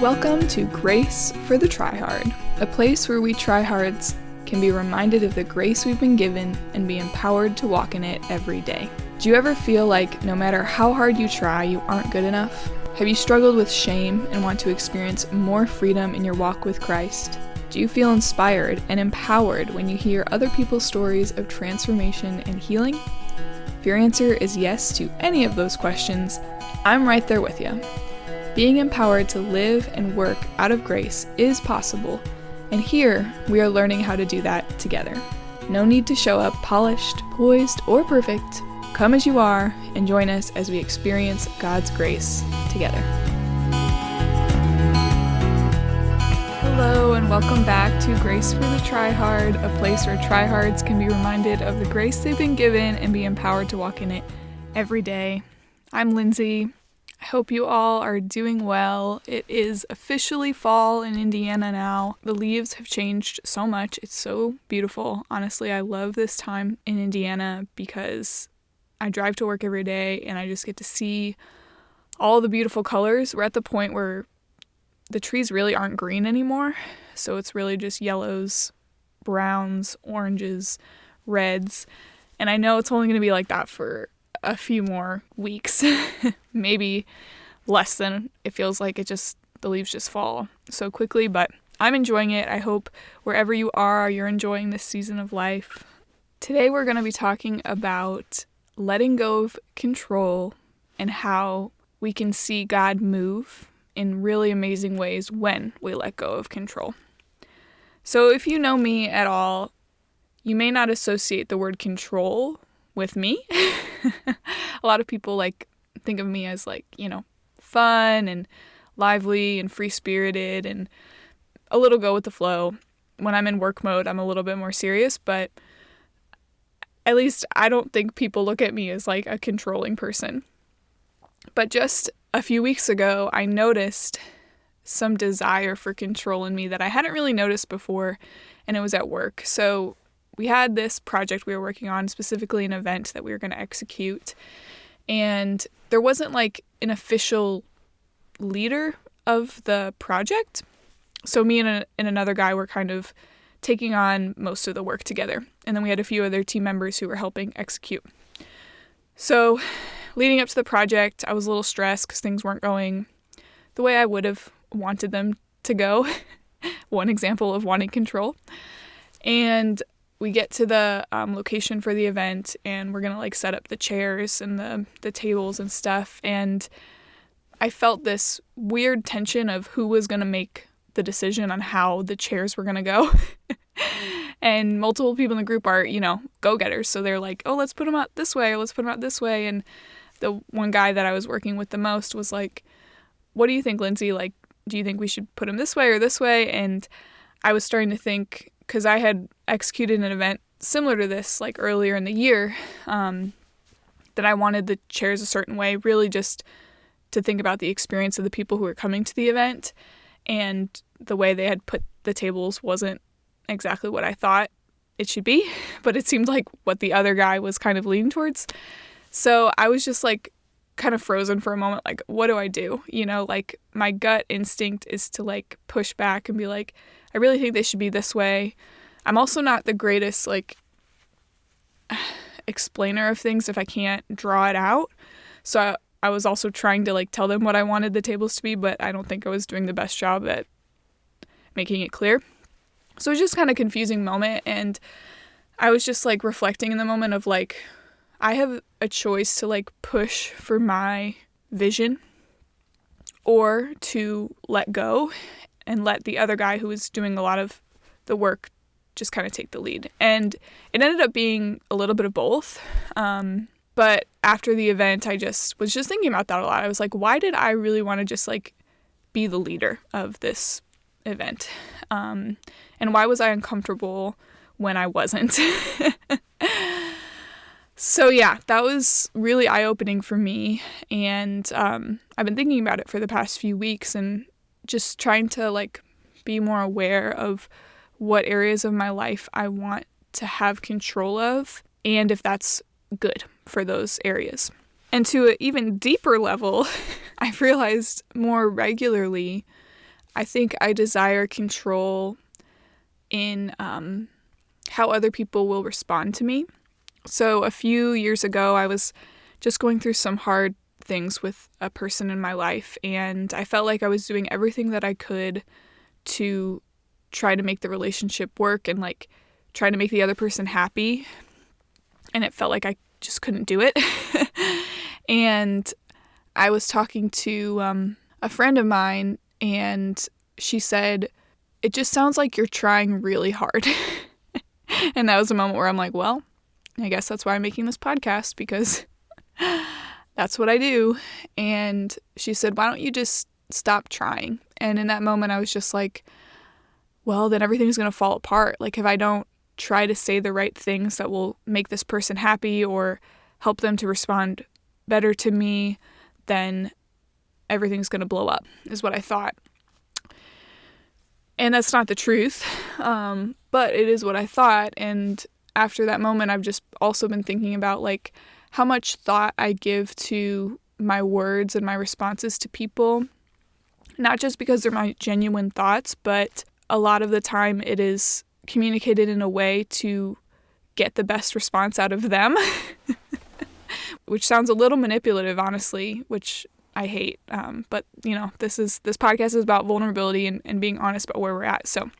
Welcome to Grace for the Tryhard, a place where we tryhards can be reminded of the grace we've been given and be empowered to walk in it every day. Do you ever feel like no matter how hard you try, you aren't good enough? Have you struggled with shame and want to experience more freedom in your walk with Christ? Do you feel inspired and empowered when you hear other people's stories of transformation and healing? If your answer is yes to any of those questions, I'm right there with you. Being empowered to live and work out of grace is possible, and here we are learning how to do that together. No need to show up polished, poised, or perfect. Come as you are and join us as we experience God's grace together. Hello and welcome back to Grace for the Tryhard, a place where tryhards can be reminded of the grace they've been given and be empowered to walk in it every day. I'm Lindsay. I hope you all are doing well. It is officially fall in Indiana now. The leaves have changed so much. It's so beautiful. Honestly, I love this time in Indiana because I drive to work every day and I just get to see all the beautiful colors. We're at the point where the trees really aren't green anymore. So it's really just yellows, browns, oranges, reds. And I know it's only going to be like that for a few more weeks, maybe less than. It feels like the leaves just fall so quickly, but I'm enjoying it. I hope wherever you are, you're enjoying this season of life. Today we're going to be talking about letting go of control and how we can see God move in really amazing ways when we let go of control. So if you know me at all, you may not associate the word control with me. A lot of people think of me as fun and lively and free-spirited and a little go with the flow. When I'm in work mode, I'm a little bit more serious, but at least I don't think people look at me as a controlling person. But just a few weeks ago, I noticed some desire for control in me that I hadn't really noticed before, and it was at work. So we had this project we were working on, specifically an event that we were going to execute, and there wasn't an official leader of the project. So me and another guy were kind of taking on most of the work together, and then we had a few other team members who were helping execute. So leading up to the project, I was a little stressed because things weren't going the way I would have wanted them to go. One example of wanting control. And we get to the location for the event, and we're going to set up the chairs and the tables and stuff. And I felt this weird tension of who was going to make the decision on how the chairs were going to go. And multiple people in the group are, go-getters. So they're like, oh, let's put them out this way, or let's put them out this way. And the one guy that I was working with the most was like, what do you think, Lindsay? Do you think we should put them this way or this way? And I was starting to think, because I had executed an event similar to this earlier in the year, that I wanted the chairs a certain way, really just to think about the experience of the people who were coming to the event, and the way they had put the tables wasn't exactly what I thought it should be, but it seemed like what the other guy was kind of leaning towards. So I was just kind of frozen for a moment, what do I do? My gut instinct is to push back and be like, I really think they should be this way. I'm also not the greatest explainer of things if I can't draw it out. So I was also trying to tell them what I wanted the tables to be, but I don't think I was doing the best job at making it clear. So it was just kind of a confusing moment, and I was just reflecting in the moment of I have a choice to push for my vision or to let go and let the other guy who was doing a lot of the work just kind of take the lead. And it ended up being a little bit of both. But after the event, I just was thinking about that a lot. I was like, why did I really want to just be the leader of this event? And why was I uncomfortable when I wasn't? So yeah, that was really eye-opening for me. And I've been thinking about it for the past few weeks and just trying to be more aware of what areas of my life I want to have control of, and if that's good for those areas. And to an even deeper level, I've realized more regularly I think I desire control in how other people will respond to me. So a few years ago, I was just going through some hard things with a person in my life, and I felt like I was doing everything that I could to try to make the relationship work and like try to make the other person happy, and it felt like I just couldn't do it. And I was talking to a friend of mine, and she said, "It just sounds like you're trying really hard." And that was a moment where I'm like, well, I guess that's why I'm making this podcast, because that's what I do. And she said, "Why don't you just stop trying?" And in that moment, I was just like, well, then everything's going to fall apart. Like, if I don't try to say the right things that will make this person happy or help them to respond better to me, then everything's going to blow up, is what I thought. And that's not the truth, but it is what I thought. And after that moment, I've just also been thinking about like how much thought I give to my words and my responses to people, not just because they're my genuine thoughts, but a lot of the time it is communicated in a way to get the best response out of them, which sounds a little manipulative, honestly, which I hate. But this podcast is about vulnerability and being honest about where we're at. So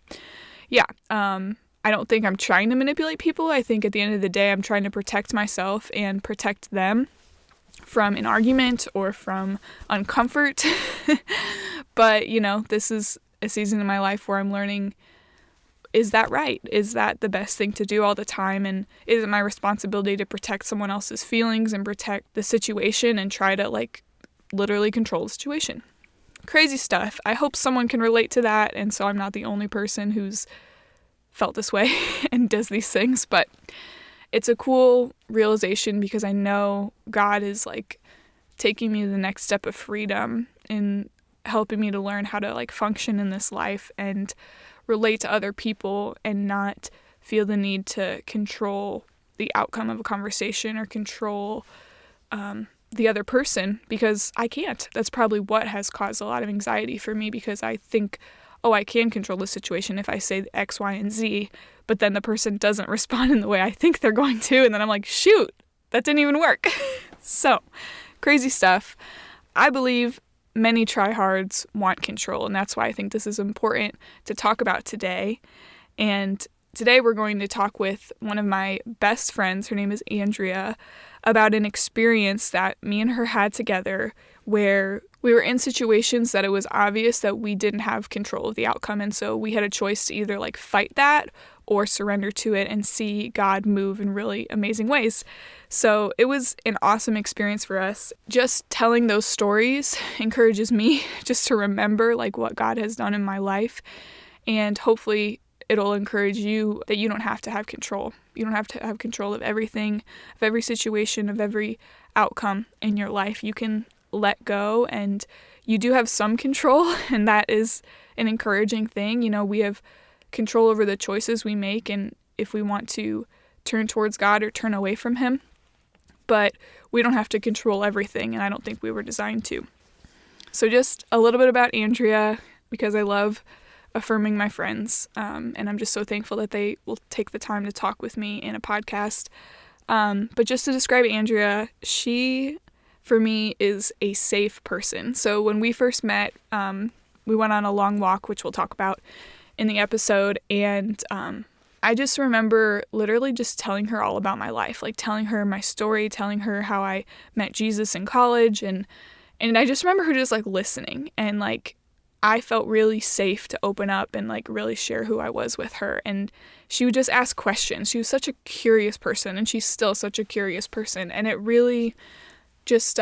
yeah, I don't think I'm trying to manipulate people. I think at the end of the day, I'm trying to protect myself and protect them from an argument or from uncomfort. But, this is a season in my life where I'm learning, is that right? Is that the best thing to do all the time? And is it my responsibility to protect someone else's feelings and protect the situation and try to like literally control the situation? Crazy stuff. I hope someone can relate to that, and so I'm not the only person who's felt this way and does these things. But it's a cool realization because I know God is like taking me to the next step of freedom in helping me to learn how to like function in this life and relate to other people and not feel the need to control the outcome of a conversation or control the other person, because I can't. That's probably what has caused a lot of anxiety for me, because I think, oh, I can control the situation if I say X, Y, and Z, but then the person doesn't respond in the way I think they're going to, and then I'm like, shoot, that didn't even work. So, crazy stuff. I believe many tryhards want control, and that's why I think this is important to talk about today. And today we're going to talk with one of my best friends, her name is Andrea, about an experience that me and her had together where we were in situations that it was obvious that we didn't have control of the outcome. And so we had a choice to either like fight that or surrender to it and see God move in really amazing ways. So it was an awesome experience for us. Just telling those stories encourages me just to remember like what God has done in my life. And hopefully it'll encourage you that you don't have to have control. You don't have to have control of everything, of every situation, of every outcome in your life. You can let go, and you do have some control, and that is an encouraging thing. We have control over the choices we make and if we want to turn towards God or turn away from Him. But we don't have to control everything, and I don't think we were designed to. So just a little bit about Andrea, because I love affirming my friends, and I'm just so thankful that they will take the time to talk with me in a podcast. But just to describe Andrea, she, for me, is a safe person. So when we first met, we went on a long walk, which we'll talk about in the episode, and I just remember literally just telling her all about my life, like telling her my story, telling her how I met Jesus in college, and I just remember her just like listening, and like I felt really safe to open up and like really share who I was with her. And she would just ask questions. She was such a curious person, and she's still such a curious person. And it really just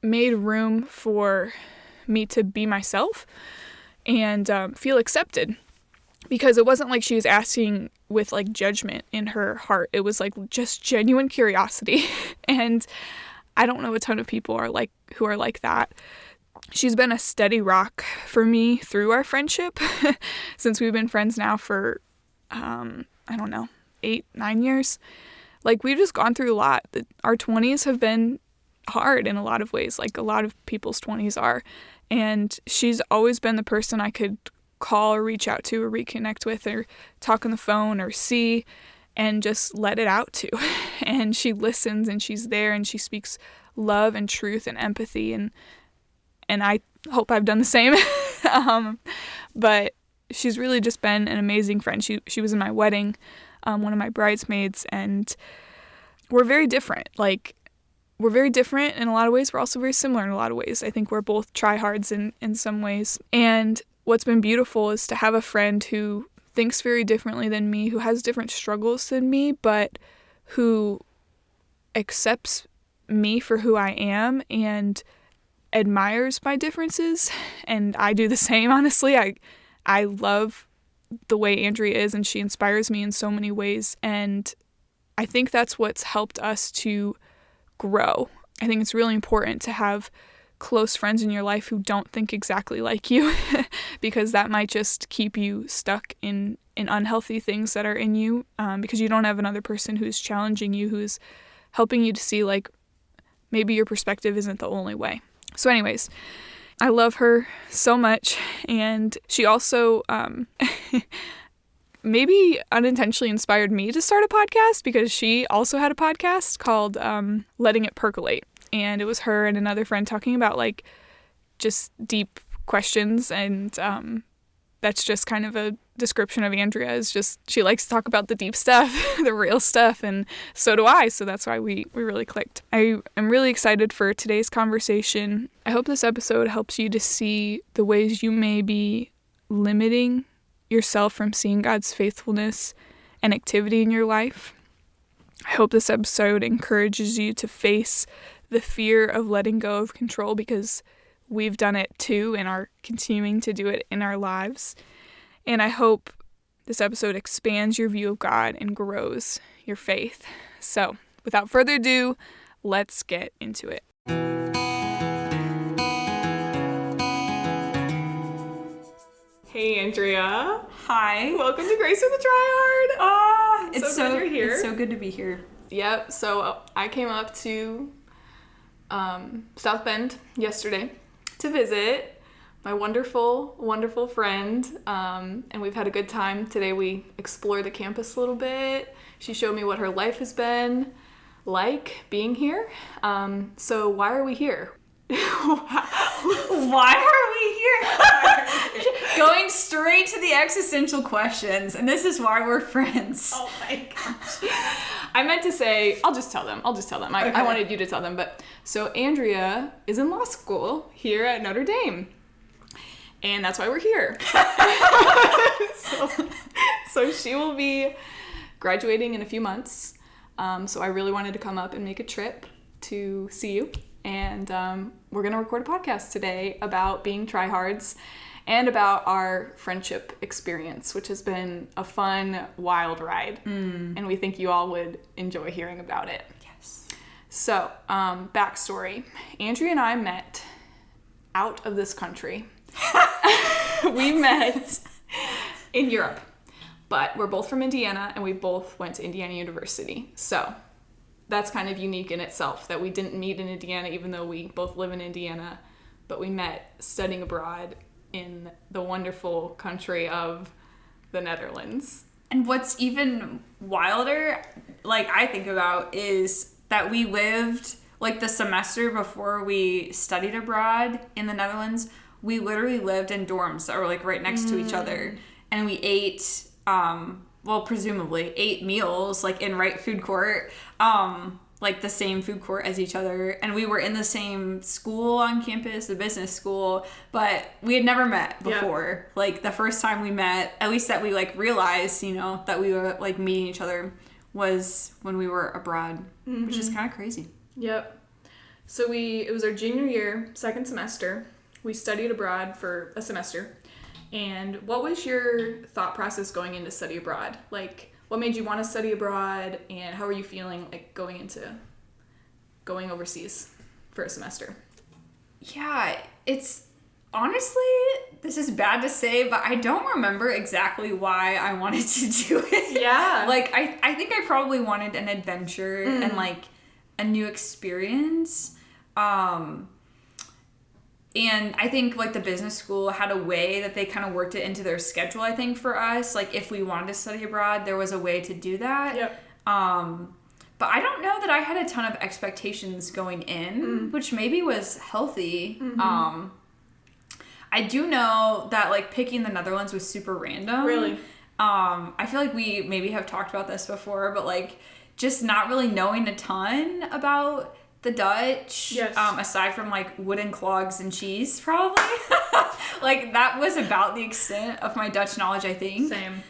made room for me to be myself and feel accepted, because it wasn't like she was asking with like judgment in her heart. It was like just genuine curiosity. And I don't know a ton of people who are like that. She's been a steady rock for me through our friendship since we've been friends now for, 8-9 years. Like, we've just gone through a lot. Our 20s have been hard in a lot of ways, like a lot of people's 20s are. And she's always been the person I could call or reach out to or reconnect with or talk on the phone or see and just let it out to. And she listens and she's there and she speaks love and truth and empathy, and I hope I've done the same. But she's really just been an amazing friend. She was in my wedding, one of my bridesmaids, and we're very different. Like, we're very different in a lot of ways. We're also very similar in a lot of ways. I think we're both tryhards in some ways. And what's been beautiful is to have a friend who thinks very differently than me, who has different struggles than me, but who accepts me for who I am and admires my differences. And I do the same, honestly. I love the way Andrea is, and she inspires me in so many ways. And I think that's what's helped us to grow. I think it's really important to have close friends in your life who don't think exactly like you, because that might just keep you stuck in unhealthy things that are in you, because you don't have another person who's challenging you, who's helping you to see, like, maybe your perspective isn't the only way. So anyways, I love her so much. And she also maybe unintentionally inspired me to start a podcast, because she also had a podcast called Letting It Percolate. And it was her and another friend talking about, like, just deep questions. And that's just kind of a description of Andrea, is just she likes to talk about the deep stuff, the real stuff. And so do I. So that's why we really clicked. I am really excited for today's conversation. I hope this episode helps you to see the ways you may be limiting yourself from seeing God's faithfulness and activity in your life. I hope this episode encourages you to face the fear of letting go of control, because we've done it too and are continuing to do it in our lives. And I hope this episode expands your view of God and grows your faith. So, without further ado, let's get into it. Hey, Andrea. Hi. Welcome to Grace with the Tryhard. It's so good you're here. It's so good to be here. Yep. So I came up to South Bend yesterday to visit my wonderful, wonderful friend, and we've had a good time. Today we explored the campus a little bit. She showed me what her life has been like being here. So why are we here? Why are we here? Going straight to the existential questions, and this is why we're friends. Oh my gosh. I meant to say, I'll just tell them. Okay. I wanted you to tell them. But so Andrea is in law school here at Notre Dame. And that's why we're here. So she will be graduating in a few months. So I really wanted to come up and make a trip to see you. And we're going to record a podcast today about being tryhards and about our friendship experience, which has been a fun, wild ride. And we think you all would enjoy hearing about it. Yes. So, backstory. Andrea and I met out of this country. We met in Europe, but we're both from Indiana, and we both went to Indiana University. So that's kind of unique in itself, that we didn't meet in Indiana, even though we both live in Indiana, but we met studying abroad in the wonderful country of the Netherlands. And what's even wilder, like, I think about, is that we lived, like, the semester before we studied abroad in the Netherlands, we literally lived in dorms that were, like, right next to each other. And we ate, presumably ate meals, like, in right food court, like the same food court as each other. And we were in the same school on campus, the business school, but we had never met before. Yeah. Like, the first time we met, at least that we, like, realized, you know, that we were, like, meeting each other was when we were abroad, which is kind of crazy. Yep. So it was our junior year, second semester. We studied abroad for a semester. And what was your thought process going into study abroad? Like, what made you want to study abroad, and how are you feeling, like, going overseas for a semester? Yeah, it's honestly, this is bad to say, but I don't remember exactly why I wanted to do it. Yeah. Like, I think I probably wanted an adventure and, like, a new experience, And I think like the business school had a way that they kind of worked it into their schedule, I think, for us. Like if we wanted to study abroad, there was a way to do that. Yep. But I don't know that I had a ton of expectations going in, which maybe was healthy. I do know that like picking the Netherlands was super random. Really? I feel like we maybe have talked about this before, but like just not really knowing a ton about the Dutch, yes. Aside from like wooden clogs and cheese, probably. Like that was about the extent of my Dutch knowledge, I think. Same.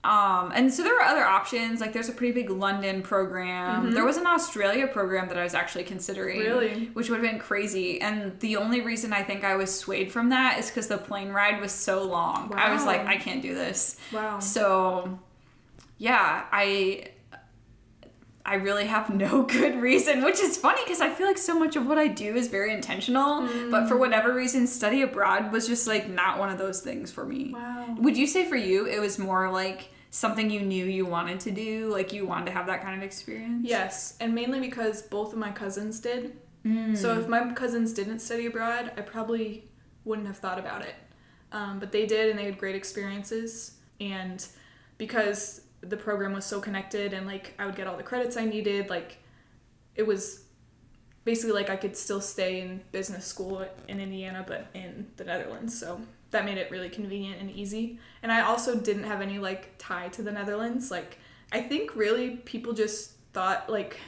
And so there were other options. Like there's a pretty big London program. There was an Australia program that I was actually considering. Really? Which would have been crazy. And the only reason I think I was swayed from that is because the plane ride was so long. Wow. I was like, I can't do this. Wow. So yeah, I really have no good reason, which is funny because I feel like so much of what I do is very intentional, but for whatever reason, study abroad was just like not one of those things for me. Wow. Would you say for you it was more like something you knew you wanted to do, like you wanted to have that kind of experience? Yes, and mainly because both of my cousins did. So if my cousins didn't study abroad, I probably wouldn't have thought about it. But they did, and they had great experiences. And because the program was so connected and like I would get all the credits I needed, like it was basically like I could still stay in business school in Indiana but in the Netherlands, so that made it really convenient and easy. And I also didn't have any like tie to the Netherlands. Like I think really people just thought, like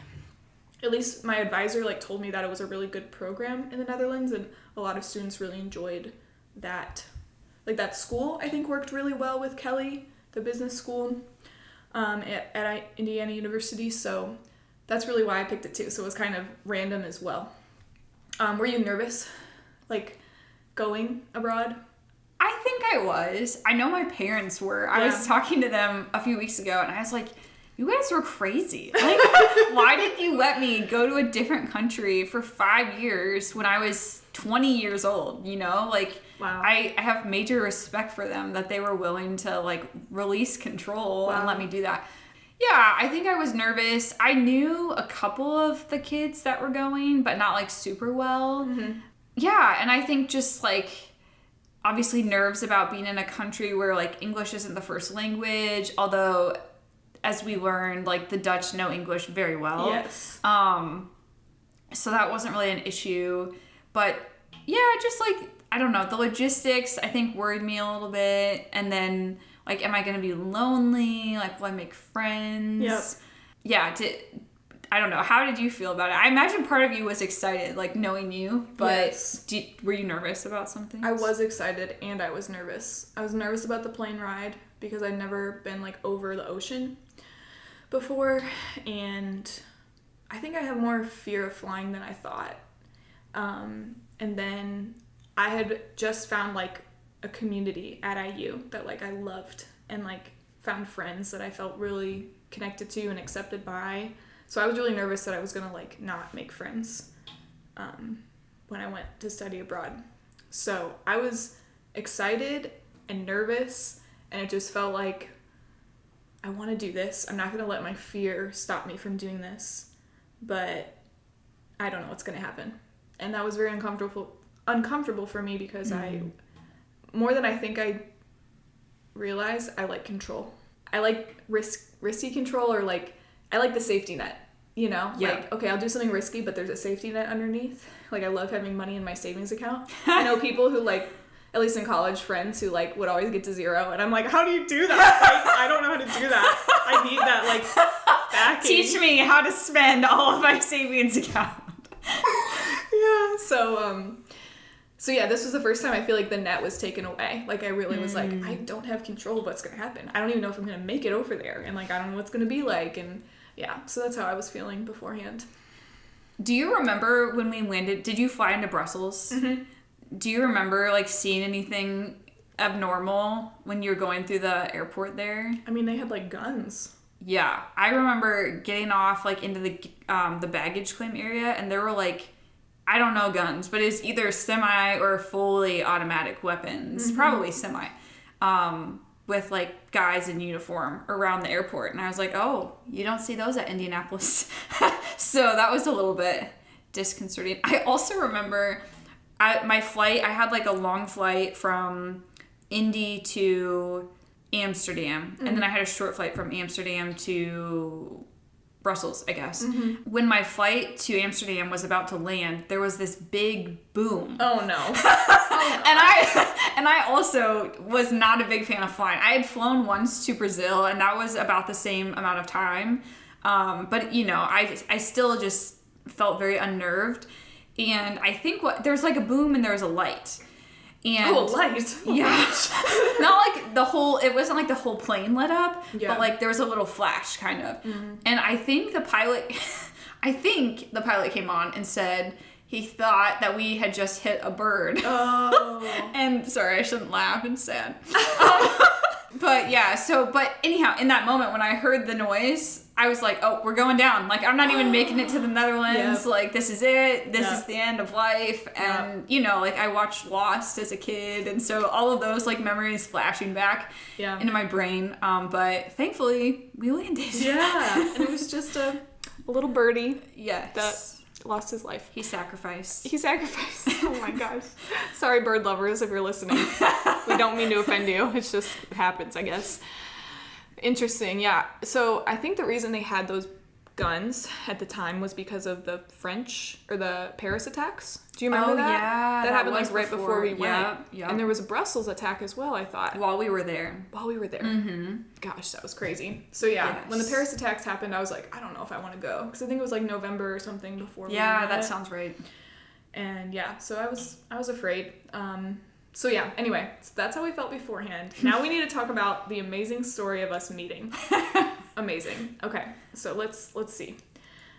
at least my advisor like told me that it was a really good program in the Netherlands, and a lot of students really enjoyed that. Like that school I think worked really well with Kelly, the business school at Indiana University, so that's really why I picked it too. So it was kind of random as well. Were you nervous, like, going abroad? I think I was. I know my parents were. I was talking to them a few weeks ago, and I was like, you guys were crazy. Like, why did you let me go to a different country for 5 years when I was 20 years old, you know? Like, wow. I have major respect for them that they were willing to, like, release control and let me do that. Yeah, I think I was nervous. I knew a couple of the kids that were going, but not, like, super well. Yeah, and I think just, like, obviously nerves about being in a country where, like, English isn't the first language, although, as we learned, like, the Dutch know English very well. Yes. So that wasn't really an issue. But, yeah, just, like, I don't know, the logistics, I think, worried me a little bit. And then, like, am I going to be lonely? Like, will I make friends? Yep. Yeah, I don't know. How did you feel about it? I imagine part of you was excited, like, knowing you. But yes. Were you nervous about something? I was excited and I was nervous. I was nervous about the plane ride because I'd never been, like, over the ocean before. And I think I have more fear of flying than I thought. And then I had just found, like, a community at IU that, like, I loved and, like, found friends that I felt really connected to and accepted by. So I was really nervous that I was gonna, like, not make friends when I went to study abroad. So I was excited and nervous, and it just felt like I want to do this. I'm not gonna let my fear stop me from doing this, but I don't know what's gonna happen. And that was very uncomfortable for me because I, more than I think I realize, I like control. I like risky control, or like, I like the safety net, you know? Yeah. Like, okay, I'll do something risky, but there's a safety net underneath. Like, I love having money in my savings account. I know people who, like, at least in college, friends who, like, would always get to zero, and I'm like, how do you do that? Like, I don't know how to do that. I need that, like, backing. Teach me how to spend all of my savings account. Yeah, so yeah, this was the first time I feel like the net was taken away. Like, I really was like, I don't have control of what's going to happen. I don't even know if I'm going to make it over there. And, like, I don't know what's going to be like. And, yeah, so that's how I was feeling beforehand. Do you remember when we landed, did you fly into Brussels? Mm-hmm. Do you remember, like, seeing anything abnormal when you were going through the airport there? I mean, they had, like, guns. Yeah. I remember getting off, like, into the baggage claim area, and there were, like, I don't know guns, but it's either semi or fully automatic weapons, probably semi, with, like, guys in uniform around the airport. And I was like, oh, you don't see those at Indianapolis. So that was a little bit disconcerting. I also remember my flight, I had like a long flight from Indy to Amsterdam, and then I had a short flight from Amsterdam to Brussels, I guess. When my flight to Amsterdam was about to land, there was this big boom. Oh no. And I also was not a big fan of flying. I had flown once to Brazil, and that was about the same amount of time. But you know, I still just felt very unnerved. And I think there's like a boom and there was a light. And a light? Yeah. Not like it wasn't like the whole plane lit up, yeah. but like there was a little flash kind of. And I think the pilot came on and said he thought that we had just hit a bird. Oh. And sorry, I shouldn't laugh, it's sad. But yeah, but anyhow, in that moment when I heard the noise, I was like, oh, we're going down. Like, I'm not even making it to the Netherlands. Yep. Like, this is it. This is the end of life. And, you know, like, I watched Lost as a kid. And so all of those, like, memories flashing back into my brain. But thankfully, we landed. Yeah. And it was just a little birdie. Yes. That lost his life. He sacrificed. Oh my gosh. Sorry, bird lovers, if you're listening. We don't mean to offend you. It just happens, I guess. Interesting, yeah. So I think the reason they had those guns at the time was because of the French or the Paris attacks. Do you remember that? Yeah, that happened like right before we went. Yeah. And there was a Brussels attack as well, I thought. While we were there. Mm-hmm. Gosh, that was crazy. So yeah, when the Paris attacks happened, I was like, I don't know if I want to go, because I think it was like November or something before we went. Yeah, that sounds right. And yeah, so I was afraid. So yeah, anyway, so that's how we felt beforehand. Now we need to talk about the amazing story of us meeting. Amazing. Okay, so let's see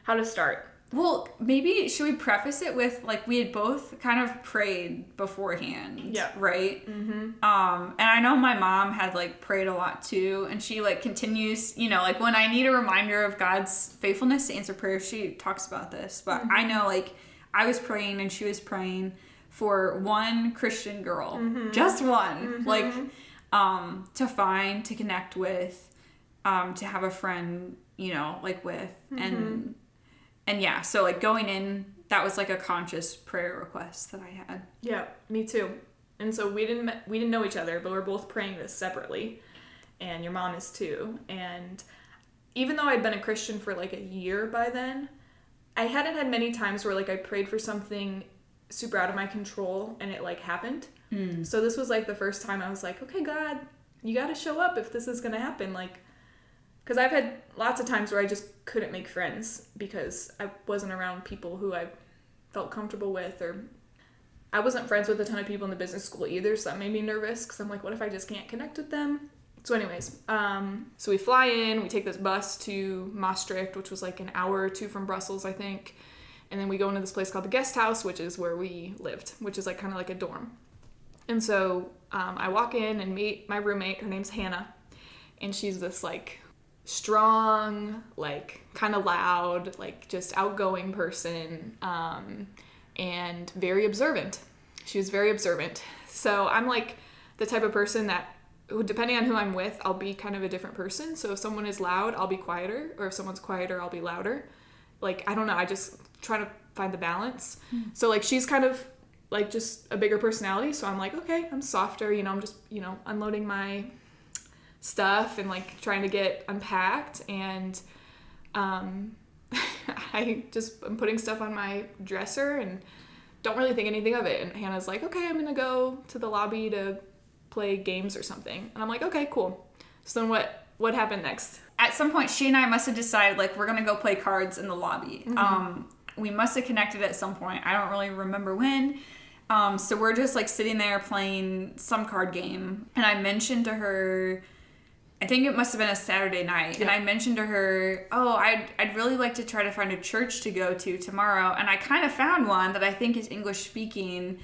how to start. Well, maybe should we preface it with, like, we had both kind of prayed beforehand, right? Mm-hmm. And I know my mom had, like, prayed a lot too, and she, like, continues, you know, like, when I need a reminder of God's faithfulness to answer prayers, she talks about this. But I know, like, I was praying and she was praying for one Christian girl, just one, like, to connect with, to have a friend, you know, like, with, and yeah, so, like, going in, that was, like, a conscious prayer request that I had. Yeah, me too. And so we didn't know each other, but we're both praying this separately, and your mom is too. And even though I'd been a Christian for, like, a year by then, I hadn't had many times where, like, I prayed for something super out of my control and it, like, happened. So this was, like, the first time I was like, okay, God, you gotta show up if this is gonna happen, like, because I've had lots of times where I just couldn't make friends because I wasn't around people who I felt comfortable with, or I wasn't friends with a ton of people in the business school either, so that made me nervous because I'm like, what if I just can't connect with them? So anyways, so we fly in, we take this bus to Maastricht, which was like an hour or two from Brussels, I think, and then we go into this place called the guest house, which is where we lived, which is like kind of like a dorm. And so I walk in and meet my roommate. Her name's Hannah, and she's this like strong, like kind of loud, like just outgoing person, and very observant. She was very observant. So I'm like the type of person that, depending on who I'm with, I'll be kind of a different person. So if someone is loud, I'll be quieter, or if someone's quieter, I'll be louder. Like, I don't know, I just try to find the balance. So like she's kind of like just a bigger personality, so I'm like, okay, I'm softer, you know, I'm just, you know, unloading my stuff and like trying to get unpacked, and I'm putting stuff on my dresser and don't really think anything of it. And Hannah's like, okay, I'm gonna go to the lobby to play games or something. And I'm like, okay, cool. So then what happened next? At some point, she and I must have decided, like, we're gonna go play cards in the lobby. We must have connected at some point. I don't really remember when. So we're just like sitting there playing some card game, and I mentioned to her, I think it must have been a Saturday night, and I mentioned to her, oh, I'd really like to try to find a church to go to tomorrow, and I kind of found one that I think is English speaking,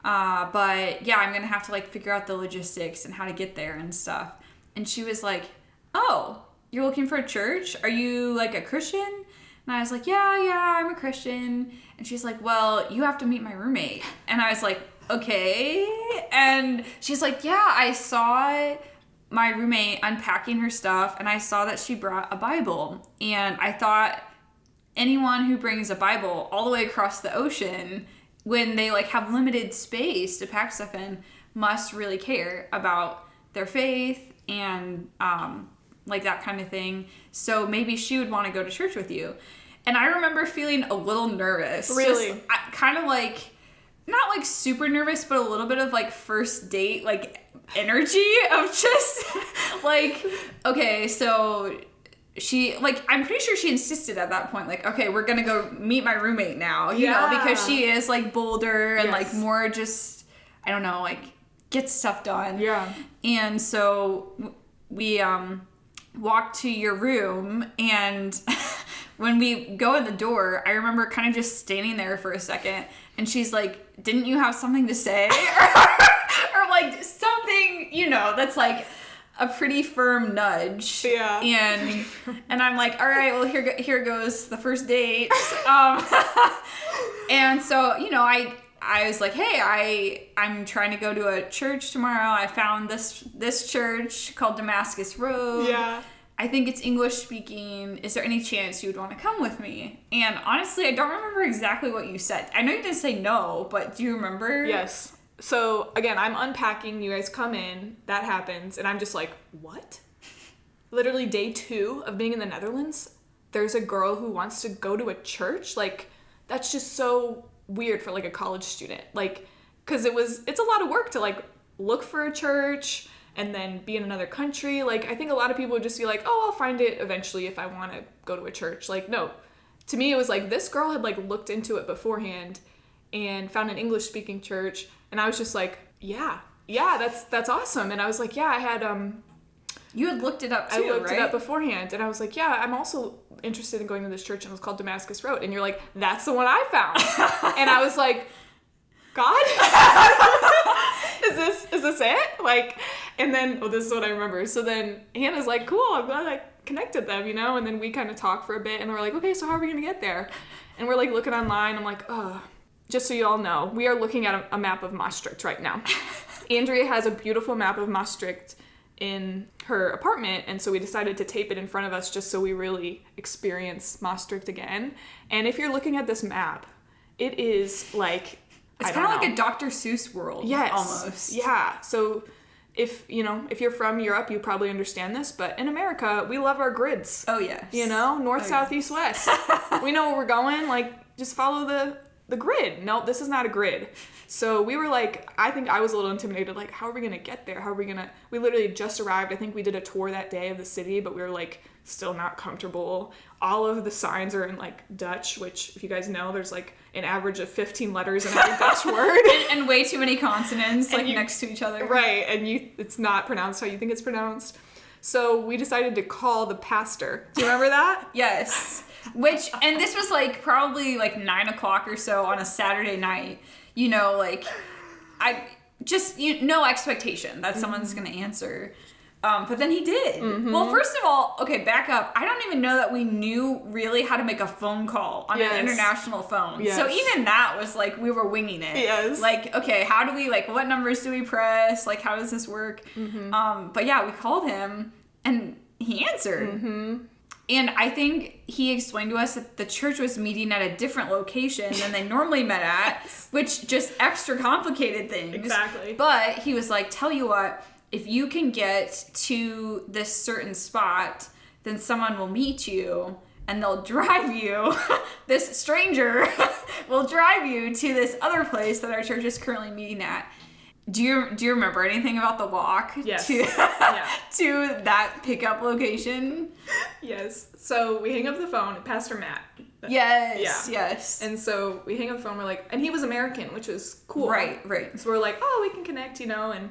but yeah, I'm gonna have to like figure out the logistics and how to get there and stuff. And she was like, oh, you're looking for a church? Are you like a Christian? And I was like, yeah, I'm a Christian. And she's like, well, you have to meet my roommate. And I was like, okay. And she's like, yeah, I saw my roommate unpacking her stuff, and I saw that she brought a Bible. And I thought anyone who brings a Bible all the way across the ocean, when they like have limited space to pack stuff in, must really care about their faith and like that kind of thing. So maybe she would want to go to church with you. And I remember feeling a little nervous. Really? Kind of like, not like super nervous, but a little bit of like first date, like energy of just like, okay, so she, like, I'm pretty sure she insisted at that point, like, okay, we're gonna go meet my roommate now, you know, because she is like bolder and like more just, I don't know, like get stuff done. Yeah. And so we walked to your room, and when we go in the door, I remember kind of just standing there for a second, and she's like, didn't you have something to say? or like something, you know, that's like a pretty firm nudge. Yeah. And I'm like, all right, well, here goes the first date. And so, you know, I was like, hey, I'm trying to go to a church tomorrow. I found this church called Damascus Road. Yeah. I think it's English speaking. Is there any chance you would want to come with me? And honestly, I don't remember exactly what you said. I know you didn't say no, but do you remember? Yes. So again, I'm unpacking. You guys come in. That happens. And I'm just like, what? Literally day 2 of being in the Netherlands, there's a girl who wants to go to a church. Like, that's just so weird for like a college student. Like, because it's a lot of work to like look for a church and then be in another country. Like, I think a lot of people would just be like, oh, I'll find it eventually if I want to go to a church. Like, no. To me, it was like, this girl had like looked into it beforehand and found an English-speaking church. And I was just like, yeah, that's awesome. And I was like, yeah, I had, you had looked it up too, I looked right? it up beforehand. And I was like, yeah, I'm also interested in going to this church. And it was called Damascus Road. And you're like, that's the one I found. And I was like, God? Is this it? Like, and then, this is what I remember. So then Hannah's like, cool, I'm glad I connected them, you know? And then we kind of talked for a bit, and we're like, okay, so how are we going to get there? And we're like looking online. I'm like, just so you all know, we are looking at a map of Maastricht right now. Andrea has a beautiful map of Maastricht in her apartment, and so we decided to tape it in front of us just so we really experience Maastricht again. And if you're looking at this map, it is like, it's kind of like a Dr. Seuss world. Yes. Almost. Yeah. So if you're from Europe, you probably understand this, but in America, we love our grids. Oh, yes. You know, north, south, east, west. We know where we're going. Like, just follow the grid. No, this is not a grid. So we were like, I think I was a little intimidated. Like, how are we going to get there? We literally just arrived. I think we did a tour that day of the city, but we were like still not comfortable. All of the signs are in like Dutch, which if you guys know, there's like an average of 15 letters in every Dutch word. And way too many consonants like next to each other. Right. And it's not pronounced how you think it's pronounced. So we decided to call the pastor. Do you remember that? Yes. And this was like probably like 9 o'clock or so on a Saturday night. You know, like, no expectation that someone's going to answer. But then he did. Mm-hmm. Well, first of all, okay, back up. I don't even know that we knew really how to make a phone call on an international phone. Yes. So even that was like, we were winging it. Yes. Like, okay, how do we, like, what numbers do we press? Like, how does this work? Mm-hmm. But yeah, we called him and he answered. Mm-hmm. And I think he explained to us that the church was meeting at a different location than they normally met at, which just extra complicated things. Exactly. But he was like, tell you what, if you can get to this certain spot, then someone will meet you and they'll drive you, this stranger will drive you to this other place that our church is currently meeting at. Do you remember anything about the walk yes. to that pickup location? Yes. So we hang up the phone, Pastor Matt. Yes, yeah. Yes. And so we hang up the phone, we're like, and he was American, which was cool. Right. So we're like, oh, we can connect, you know, and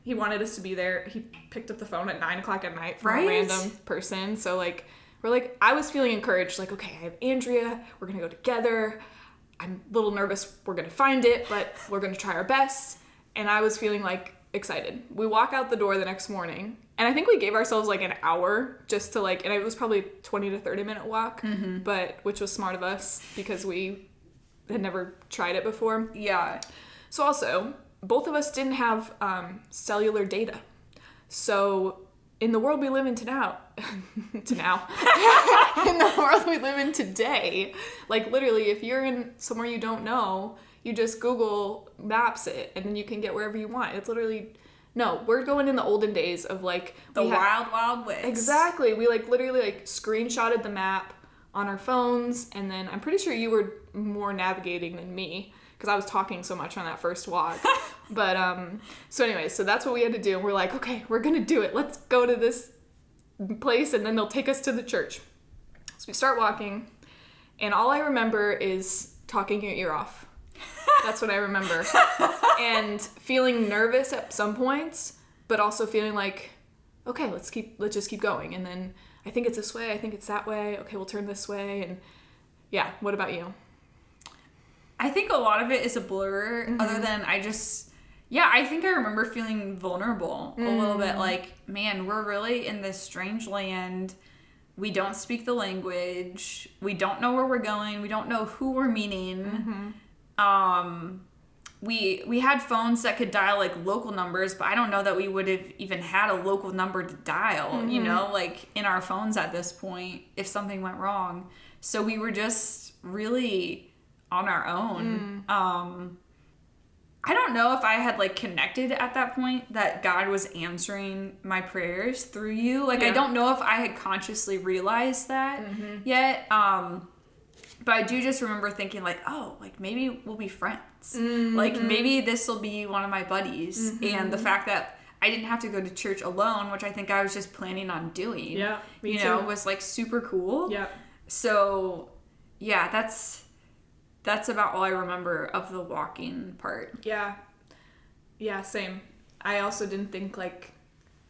he wanted us to be there. He picked up the phone at 9 o'clock at night from a random person. So like, we're like, I was feeling encouraged, like, okay, I have Andrea, we're going to go together. I'm a little nervous we're going to find it, but we're going to try our best. And I was feeling like excited. We walk out the door the next morning, and I think we gave ourselves like an hour just to like, and it was probably 20 to 30 minute walk, but which was smart of us because we had never tried it before. Yeah. So also, both of us didn't have cellular data. So in the world we live in in the world we live in today, like literally if you're in somewhere you don't know, you just Google Maps it and then you can get wherever you want. It's literally, no, we're going in the olden days of like the wild west. Exactly. We like literally like screenshotted the map on our phones, and then I'm pretty sure you were more navigating than me because I was talking so much on that first walk. But so anyways, so that's what we had to do, and we're like, okay, we're gonna do it. Let's go to this place, and then they'll take us to the church. So we start walking, and all I remember is talking your ear off. That's what I remember. And feeling nervous at some points, but also feeling like, okay, let's just keep going. And then I think it's this way, I think it's that way. Okay, we'll turn this way. And yeah, what about you? I think a lot of it is a blur, other than I think I remember feeling vulnerable a little bit. Like, man, we're really in this strange land. We don't speak the language. We don't know where we're going. We don't know who we're meeting. We had phones that could dial like local numbers, but I don't know that we would have even had a local number to dial, you know, like in our phones at this point if something went wrong. So we were just really on our own. I don't know if I had like connected at that point that God was answering my prayers through you. Like, I don't know if I had consciously realized that yet. But I do just remember thinking like, oh, like maybe we'll be friends. Like maybe this will be one of my buddies. And the fact that I didn't have to go to church alone, which I think I was just planning on doing, me too. was like super cool. Yeah. So yeah, that's about all I remember of the walking part. Yeah, same. I also didn't think like,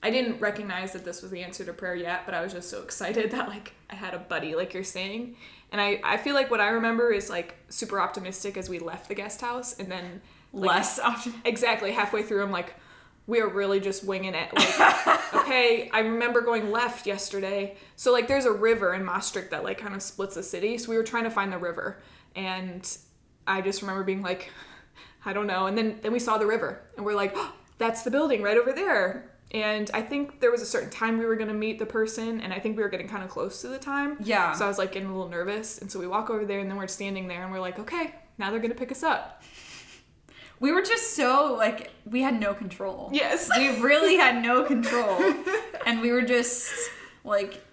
I didn't recognize that this was the answer to prayer yet, but I was just so excited that like I had a buddy, like you're saying. And I feel like what I remember is like super optimistic as we left the guest house, and then like, less optimistic. Exactly, halfway through I'm like, we are really just winging it. Like, okay, I remember going left yesterday. So like there's a river in Maastricht that like kind of splits the city. So we were trying to find the river. And I just remember being like, I don't know. And then we saw the river and we're like, oh, that's the building right over there. And I think there was a certain time we were going to meet the person, and I think we were getting kind of close to the time. Yeah. So I was like getting a little nervous. And so we walk over there, and then we're standing there and we're like, okay, now they're going to pick us up. We were just so like, we had no control. Yes. We really had no control. And we were just like,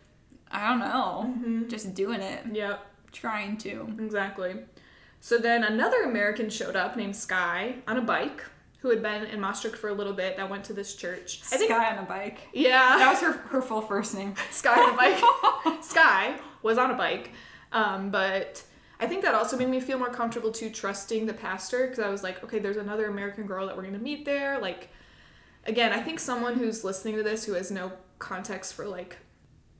I don't know, just doing it. Yep. Trying to. Exactly. So then another American showed up named Sky on a bike, who had been in Maastricht for a little bit, that went to this church. Sky on a bike. Yeah. That was her full first name. Sky on a bike. Sky was on a bike. But I think that also made me feel more comfortable too, trusting the pastor, because I was like, okay, there's another American girl that we're going to meet there. Like, again, I think someone who's listening to this who has no context for like,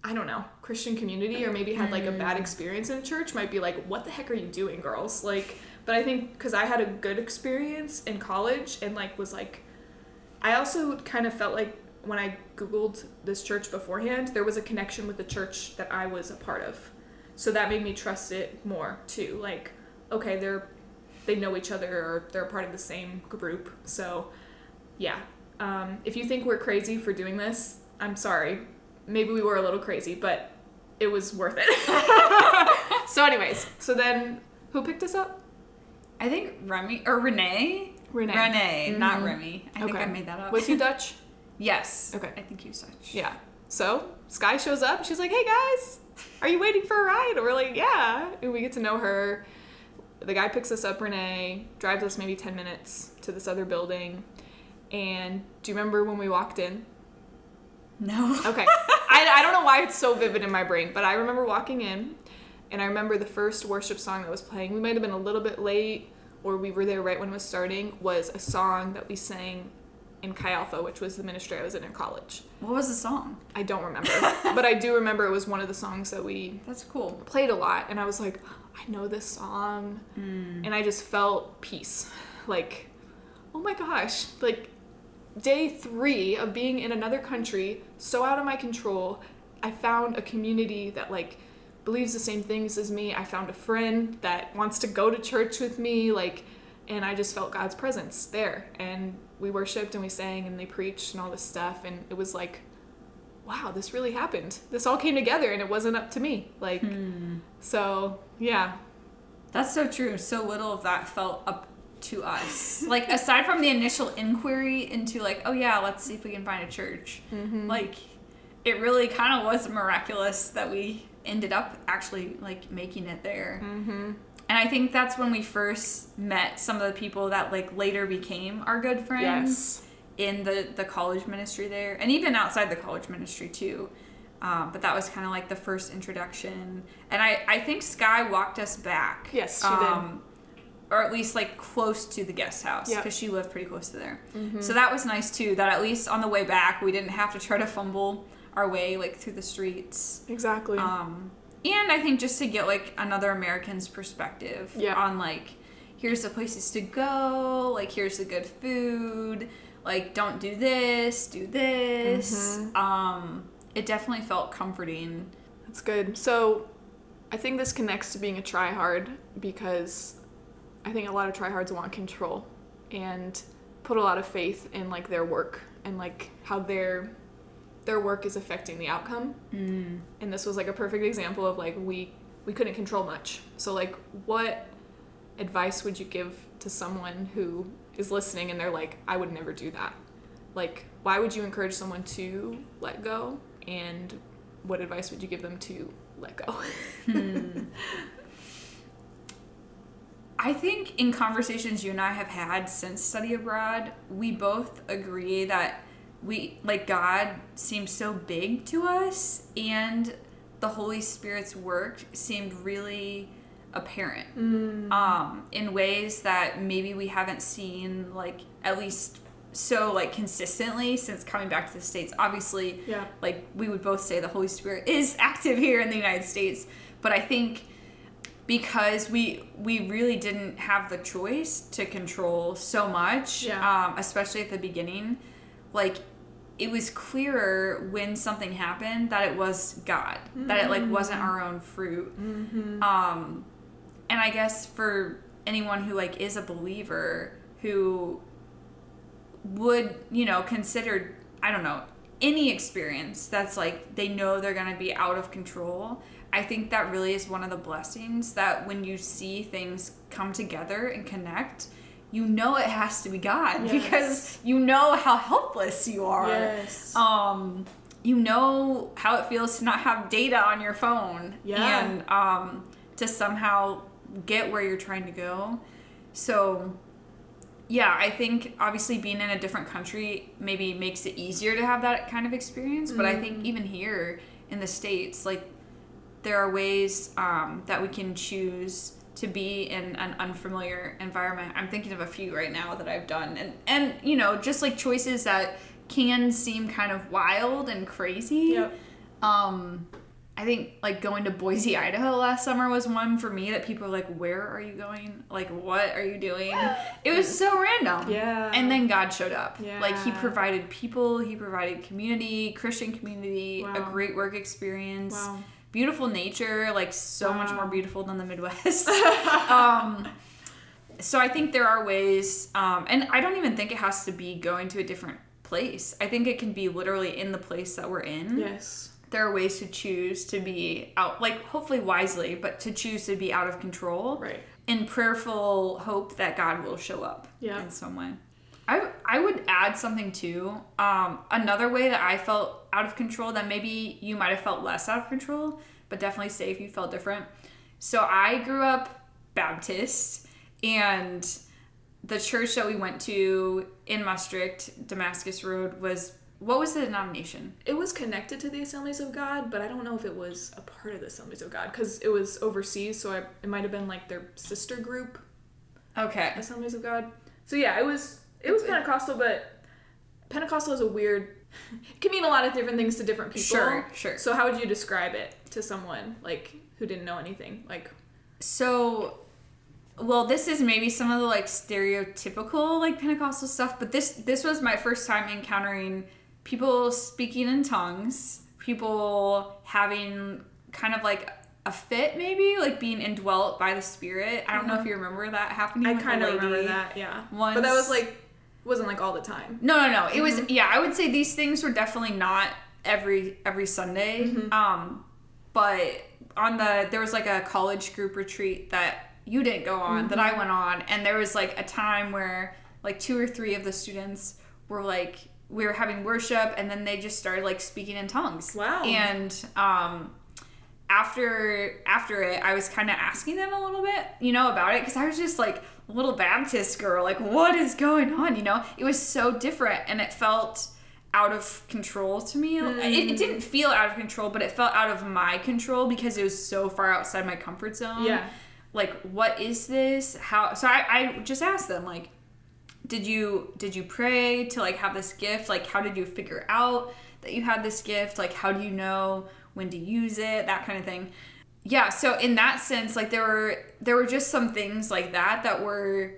I don't know, Christian community, or maybe had like a bad experience in church might be like, what the heck are you doing, girls? Like, but I think because I had a good experience in college and like was like, I also kind of felt like when I Googled this church beforehand, there was a connection with the church that I was a part of. So that made me trust it more too. Like, okay, they know each other, or they're a part of the same group. So yeah. If you think we're crazy for doing this, I'm sorry. Maybe we were a little crazy, but it was worth it. So anyways, so then who picked us up? I think Renee, not Remy. I think I made that up. Was he Dutch? Yes. Okay. I think he was Dutch. Yeah. So Sky shows up. She's like, hey guys, are you waiting for a ride? And we're like, yeah. And we get to know her. The guy picks us up, Renee, drives us maybe 10 minutes to this other building. And do you remember when we walked in? No. Okay. I don't know why it's so vivid in my brain, but I remember walking in, and I remember the first worship song that was playing. We might have been a little bit late, or we were there right when it was starting, was a song that we sang in Chi Alpha, which was the ministry I was in college. What was the song? I don't remember, but I do remember it was one of the songs that we That's cool. played a lot, and I was like, I know this song, and I just felt peace. Like, oh my gosh, like, day 3 of being in another country, so out of my control, I found a community that like believes the same things as me. I found a friend that wants to go to church with me, like, and I just felt God's presence there. And we worshiped and we sang and they preached and all this stuff, and it was like wow, this really happened. This all came together and it wasn't up to me. Like, so, yeah. That's so true. So little of that felt up to us. Like, aside from the initial inquiry into, like, oh, yeah, let's see if we can find a church. Like, it really kind of was miraculous that we ended up actually, like, making it there. And I think that's when we first met some of the people that, like, later became our good friends in the college ministry there. And even outside the college ministry, too. But that was kind of like the first introduction. And I think Sky walked us back. Yes, she did. Or at least like close to the guest house because she lived pretty close to there. Mm-hmm. So that was nice too, that at least on the way back we didn't have to try to fumble our way like through the streets. Exactly. And I think just to get like another American's perspective on like, here's the places to go, like here's the good food, like don't do this, do this. It definitely felt comforting. That's good. So I think this connects to being a tryhard because I think a lot of tryhards want control and put a lot of faith in like their work and like how their work is affecting the outcome. And this was like a perfect example of like we couldn't control much. So like what advice would you give to someone who is listening and they're like, I would never do that? Like, why would you encourage someone to let go? And what advice would you give them to let go? I think in conversations you and I have had since study abroad, we both agree that God seems so big to us and the Holy Spirit's work seemed really apparent in ways that maybe we haven't seen, like, at least so like consistently since coming back to the States. Obviously, like we would both say the Holy Spirit is active here in the United States, but I think because we really didn't have the choice to control so much, especially at the beginning, like it was clearer when something happened that it was God, that it like wasn't our own fruit. And I guess for anyone who like is a believer who would, you know, consider, I don't know, any experience that's like they know they're going to be out of control, I think that really is one of the blessings that when you see things come together and connect, you know it has to be God because you know how helpless you are. You know how it feels to not have data on your phone and to somehow get where you're trying to go. So yeah, I think obviously being in a different country maybe makes it easier to have that kind of experience. But I think even here in the States, like there are ways that we can choose to be in an unfamiliar environment. I'm thinking of a few right now that I've done. And you know, just like choices that can seem kind of wild and crazy. I think like going to Boise, Idaho last summer was one for me that people were like, where are you going? Like, what are you doing? It was so random. And then God showed up. Like he provided people, he provided community, Christian community, a great work experience, beautiful nature, like so much more beautiful than the Midwest. So I think there are ways, and I don't even think it has to be going to a different place. I think it can be literally in the place that we're in. There are ways to choose to be out, like hopefully wisely, but to choose to be out of control in prayerful hope that God will show up in some way. I would add something too. Another way that I felt out of control that maybe you might have felt less out of control, but definitely say if you felt different. So I grew up Baptist, and the church that we went to in Maastricht, Damascus Road, what was the denomination? It was connected to the Assemblies of God, but I don't know if it was a part of the Assemblies of God because it was overseas, so it might have been like their sister group. Assemblies of God. So yeah, it was Pentecostal, but Pentecostal is it can mean a lot of different things to different people. Sure. So how would you describe it to someone like who didn't know anything? Well, this is maybe some of the like stereotypical like Pentecostal stuff, but this was my first time encountering people speaking in tongues, people having kind of like a fit maybe, like being indwelt by the Spirit. I don't know if you remember that happening. I kind of remember that, once. But that was like, wasn't like all the time. No. It was, I would say these things were definitely not every Sunday. But there was like a college group retreat that you didn't go on, that I went on, and there was like a time where like 2 or 3 of the students were like, we were having worship, and then they just started like speaking in tongues. Wow. And after it, I was kind of asking them a little bit, about it, because I was just like a little Baptist girl, like, what is going on? It was so different, and it felt out of control to me. It didn't feel out of control, but it felt out of my control because it was so far outside my comfort zone. Yeah. Like, what is this? How? So I just asked them, like, did you pray to like have this gift? Like, how did you figure out that you had this gift? Like, how do you know when to use it? That kind of thing. Yeah. So in that sense, like there were just some things like that were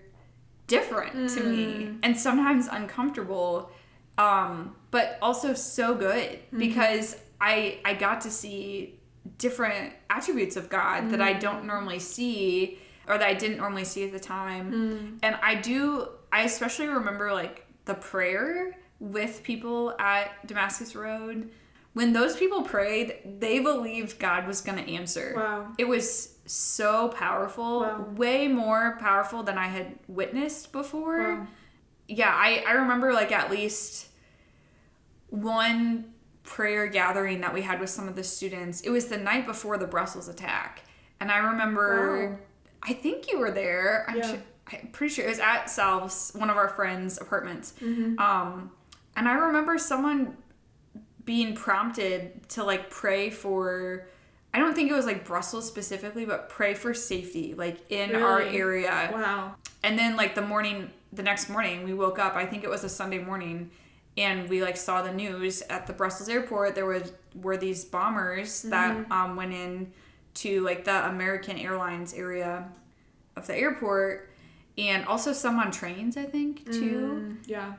different to me, and sometimes uncomfortable. But also so good, because I got to see different attributes of God that I don't normally see, or that I didn't normally see at the time. And I especially remember like the prayer with people at Damascus Road. When those people prayed, they believed God was going to answer. Wow. It was so powerful, way more powerful than I had witnessed before. Wow. Yeah, I remember like at least one prayer gathering that we had with some of the students. It was the night before the Brussels attack. And I remember, I think you were there. I'm pretty sure it was at Salve's, one of our friends' apartments. And I remember someone being prompted to like pray for, I don't think it was like Brussels specifically, but pray for safety, like in our area. Wow. And then like the next morning we woke up, I think it was a Sunday morning, and we like saw the news at the Brussels airport. There were these bombers that went in to like the American Airlines area of the airport, and also some on trains, I think, too. Yeah.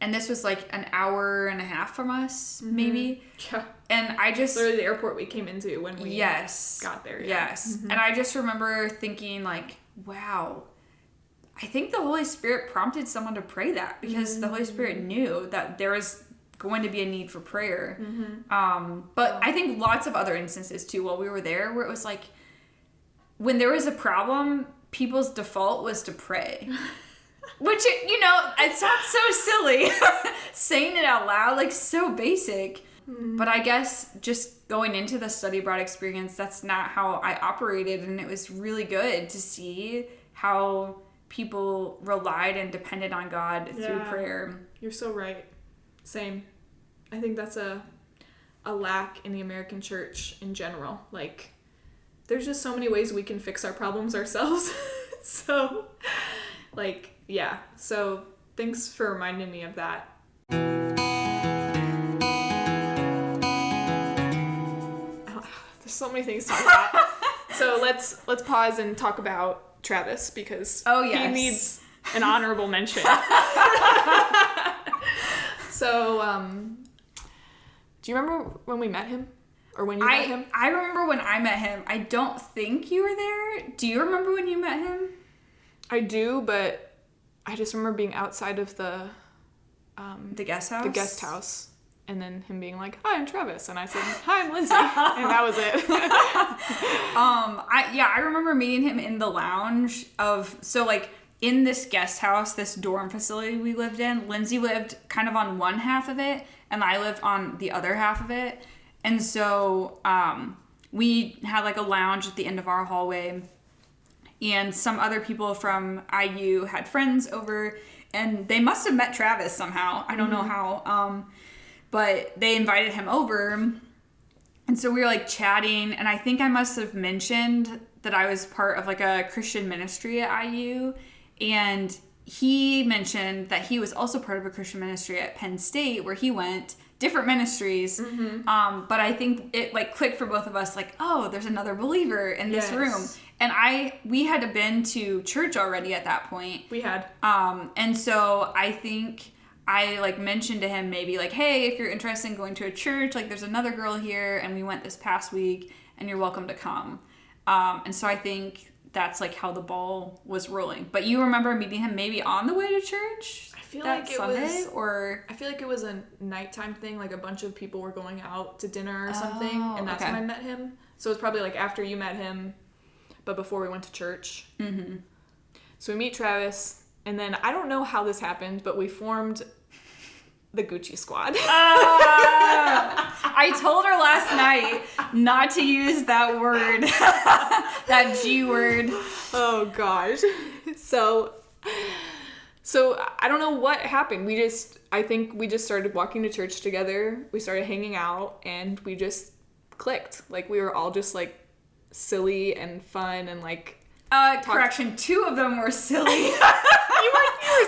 And this was like an hour and a half from us, maybe. Yeah. And I just... Literally the airport we came into when we yes. got there. Yeah. Yes. And I just remember thinking like, wow, I think the Holy Spirit prompted someone to pray that, because the Holy Spirit knew that there was going to be a need for prayer. But I think lots of other instances too while we were there where it was like, when there was a problem, people's default was to pray. Which, it sounds so silly saying it out loud, like so basic. But I guess just going into the study abroad experience, that's not how I operated. And it was really good to see how people relied and depended on God through prayer. You're so right. Same. I think that's a lack in the American church in general. Like, there's just so many ways we can fix our problems ourselves. So, like, yeah. So, thanks for reminding me of that. There's so many things to talk about. So, let's pause and talk about Travis, because he needs an honorable mention. So, do you remember when we met him? Or when you met him? I remember when I met him. I don't think you were there. Do you remember when you met him? I do, but I just remember being outside of the guest house? The guest house. And then him being like, "Hi, I'm Travis." And I said, "Hi, I'm Lindsay." And that was it. I remember meeting him in the lounge in this guest house, this dorm facility we lived in. Lindsay lived kind of on one half of it, and I lived on the other half of it. And so we had like a lounge at the end of our hallway, and some other people from IU had friends over, and they must have met Travis somehow. I don't know how, but they invited him over. And so we were like chatting, and I think I must have mentioned that I was part of like a Christian ministry at IU, and he mentioned that he was also part of a Christian ministry at Penn State where he went. Different ministries, but I think it like clicked for both of us, like, oh, there's another believer in this room. And we had been to church already at that point. We had. And so I think I like mentioned to him maybe like, hey, if you're interested in going to a church, like there's another girl here and we went this past week and you're welcome to come. And so I think that's like how the ball was rolling. But you remember meeting him maybe on the way to church? I feel that like it Sunday? was, Or I feel like it was a nighttime thing. Like a bunch of people were going out to dinner or something, and that's okay. when I met him. So it was probably like after you met him, but before we went to church. Mm-hmm. So we meet Travis, and then I don't know how this happened, but we formed the Gucci squad. I told her last night not to use that word, that G word. Oh gosh. So I don't know what happened. I think we just started walking to church together. We started hanging out, and we just clicked. Like, we were all just like silly and fun and like. Correction, 2 of them were silly. You were silly.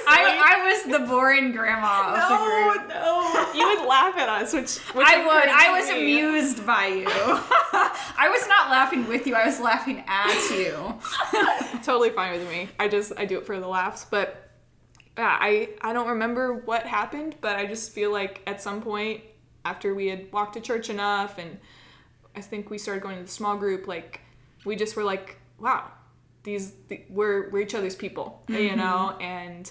I was the boring grandma of the group. No. You would laugh at us, which I was amused by you. I was not laughing with you. I was laughing at you. Totally fine with me. I do it for the laughs. But yeah, I don't remember what happened, but I just feel like at some point after we had walked to church enough, and I think we started going to the small group, like we just were like, wow, we're each other's people, you know, and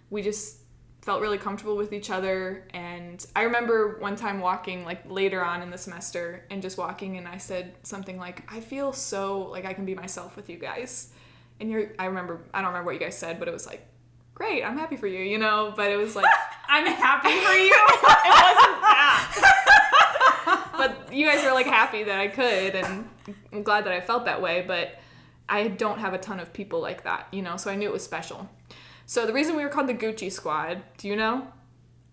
we just felt really comfortable with each other. And I remember one time walking like later on in the semester and just walking, and I said something like, I feel so like I can be myself with you guys. And I don't remember what you guys said, but it was like, great, I'm happy for you, you know, but it was like, I'm happy for you. It wasn't that. But you guys were like happy that I could, and I'm glad that I felt that way, but I don't have a ton of people like that, you know, so I knew it was special. So the reason we were called the Gucci Squad, do you know?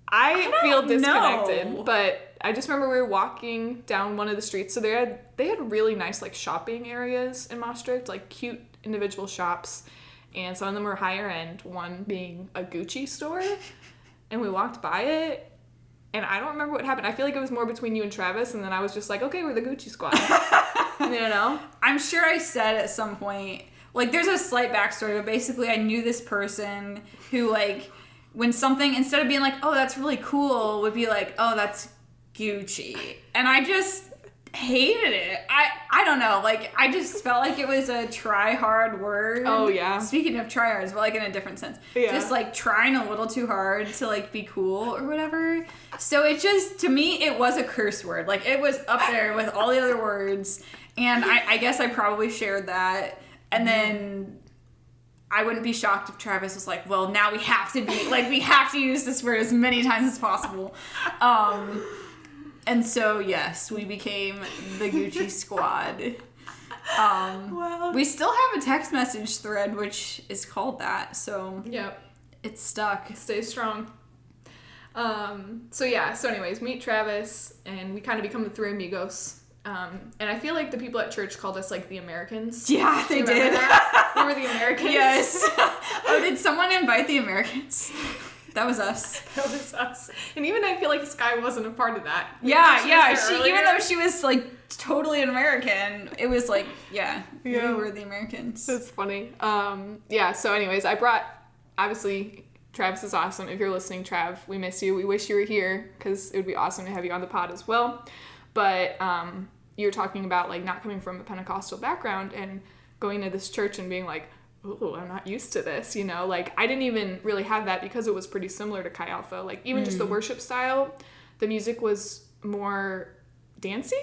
I feel disconnected, know. But I just remember we were walking down one of the streets. So they had really nice like shopping areas in Maastricht, like cute individual shops, and some of them were higher end, one being a Gucci store. And we walked by it, and I don't remember what happened. I feel like it was more between you and Travis, and then I was just like, okay, we're the Gucci Squad. You know? I'm sure I said at some point, like, there's a slight backstory, but basically I knew this person who, like, when something, instead of being like, oh, that's really cool, would be like, oh, that's Gucci. And I just hated it. I don't know, like, I just felt like it was a try-hard word. Oh, yeah. Speaking of try-hards, but, like, in a different sense. Yeah. Just, like, trying a little too hard to, like, be cool or whatever. So it just, to me, it was a curse word. Like, it was up there with all the other words. And I guess I probably shared that. And then I wouldn't be shocked if Travis was like, well, now we have to use this word as many times as possible. And so, yes, we became the Gucci Squad. Wow. We still have a text message thread, which is called that. So Yep. It's stuck. Stay strong. So anyways, meet Travis, and we kind of become the Three Amigos. And I feel like the people at church called us like the Americans. Yeah, they did. We were the Americans. Yes. Oh, did someone invite the Americans? That was us. That was us. And even I feel like Sky wasn't a part of that. Yeah. She even though she was like totally an American, it was like, we were the Americans. That's funny. So anyways, obviously, Travis is awesome. If you're listening, Trav, we miss you. We wish you were here, because it would be awesome to have you on the pod as well. But you were talking about like not coming from a Pentecostal background and going to this church and being like, oh, I'm not used to this, you know? Like, I didn't even really have that because it was pretty similar to Chi Alpha. Like, even just the worship style, the music was more dancey,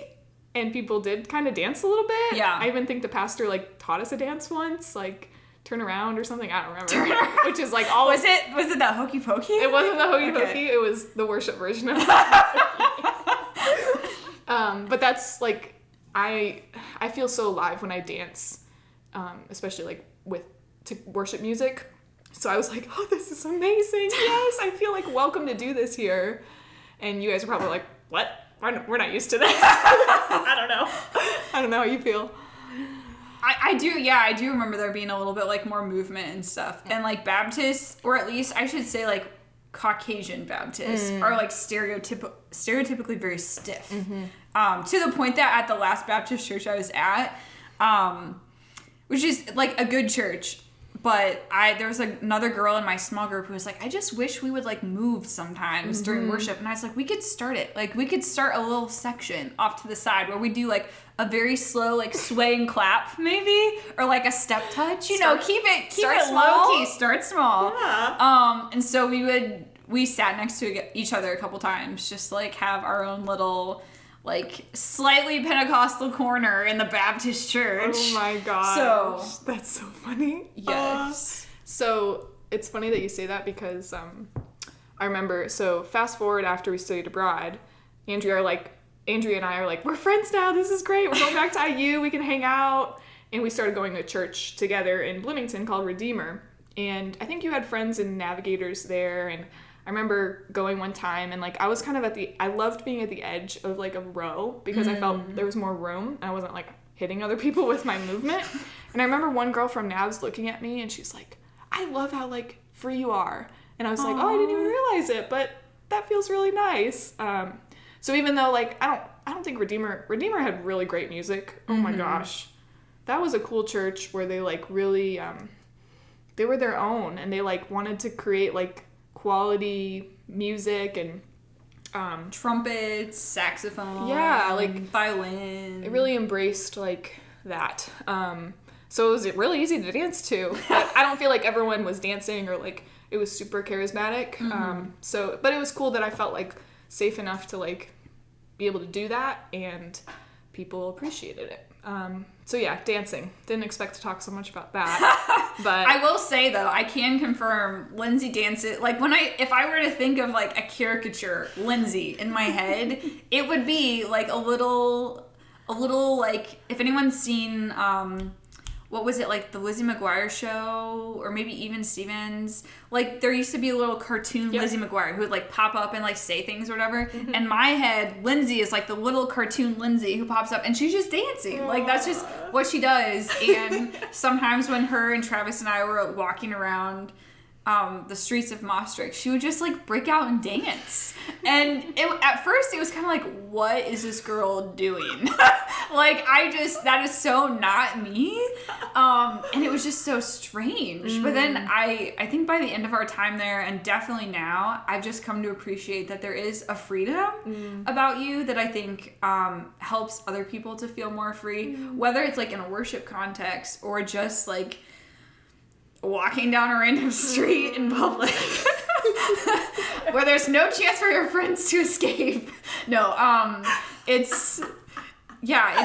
and people did kind of dance a little bit. Yeah. I even think the pastor, like, taught us a dance once, like, turn around or something. I don't remember. Which is, like, all... Was it that hokey pokey? It wasn't the hokey pokey. It was the worship version of that. But that's, like, I feel so alive when I dance, especially, like, to worship music. So I was like, oh, this is amazing. Yes, I feel like welcome to do this here. And you guys are probably like, what? We're not used to this. I don't know how you feel. I do remember there being a little bit like more movement and stuff. And like Baptists, or at least I should say like Caucasian Baptists, are like stereotypically very stiff. To the point that at the last Baptist church I was at, which is like a good church, But there was another girl in my small group who was like, I just wish we would like move sometimes during worship. And I was like, we could start it. Like we could start a little section off to the side where we do like a very slow like sway and clap maybe, or like a step touch. You know, keep it low key. Start small. Yeah. And so we sat next to each other a couple times, just like have our own little like slightly Pentecostal corner in the Baptist church. Oh my gosh. So that's so funny. Yes. So it's funny that you say that because I remember, so fast forward after we studied abroad, Andrea and I are like, we're friends now. This is great. We're going back to IU. We can hang out. And we started going to church together in Bloomington called Redeemer. And I think you had friends and navigators there. And I remember going one time and like I was kind of I loved being at the edge of like a row because I felt there was more room and I wasn't like hitting other people with my movement. And I remember one girl from Navs looking at me and she's like, I love how like free you are. And I was like, oh, I didn't even realize it, but that feels really nice. So even though like I don't think Redeemer had really great music. Oh my gosh. That was a cool church where they like really they were their own and they like wanted to create like quality music and trumpets, saxophone, like violin. It really embraced like that. So it was really easy to dance to. But I don't feel like everyone was dancing or like it was super charismatic. But it was cool that I felt like safe enough to like be able to do that and people appreciated it. So yeah, dancing. Didn't expect to talk so much about that. But I will say though, I can confirm Lindsay dances. Like if I were to think of like a caricature Lindsay in my head, it would be like a little like if anyone's seen what was it, like the Lizzie McGuire show or maybe even Stevens, like there used to be a little cartoon Lizzie McGuire who would like pop up and like say things or whatever. In my head, Lindsay is like the little cartoon Lindsay who pops up and she's just dancing. Like that's just what she does. And sometimes when her and Travis and I were walking around the streets of Maastricht, she would just like break out and dance. And at first it was kind of like, what is this girl doing? Like that is so not me. And it was just so strange. But then I think by the end of our time there, and definitely now, I've just come to appreciate that there is a freedom about you that I think helps other people to feel more free, whether it's like in a worship context or just like walking down a random street in public where there's no chance for your friends to escape. No, it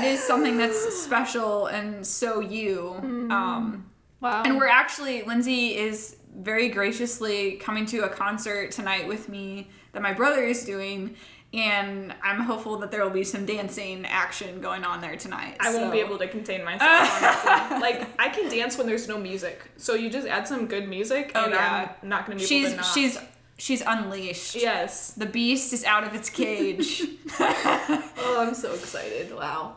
is something that's special and so you. Wow. And we're actually, Lindsay is very graciously coming to a concert tonight with me that my brother is doing. And I'm hopeful that there will be some dancing action going on there tonight. I won't be able to contain myself, honestly. Like, I can dance when there's no music. So you just add some good music, and I'm not going to be able to not. She's unleashed. Yes. The beast is out of its cage. Oh, I'm so excited. Wow.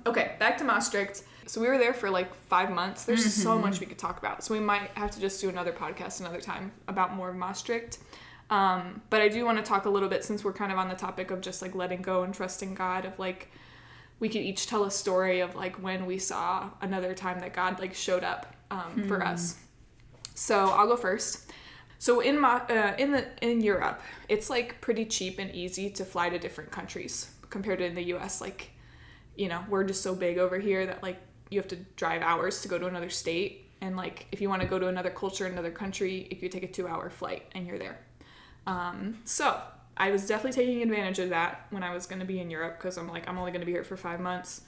Okay, back to Maastricht. So we were there for like 5 months. There's so much we could talk about. So we might have to just do another podcast another time about more of Maastricht. But I do want to talk a little bit, since we're kind of on the topic of just like letting go and trusting God, of like we could each tell a story of like when we saw another time that God like showed up for us. So I'll go first. So in Europe, it's like pretty cheap and easy to fly to different countries compared to in the US. Like, you know, we're just so big over here that like you have to drive hours to go to another state. And like if you want to go to another culture, another country, you could take a 2-hour flight and you're there. So I was definitely taking advantage of that when I was going to be in Europe, because I'm like, I'm only going to be here for 5 months.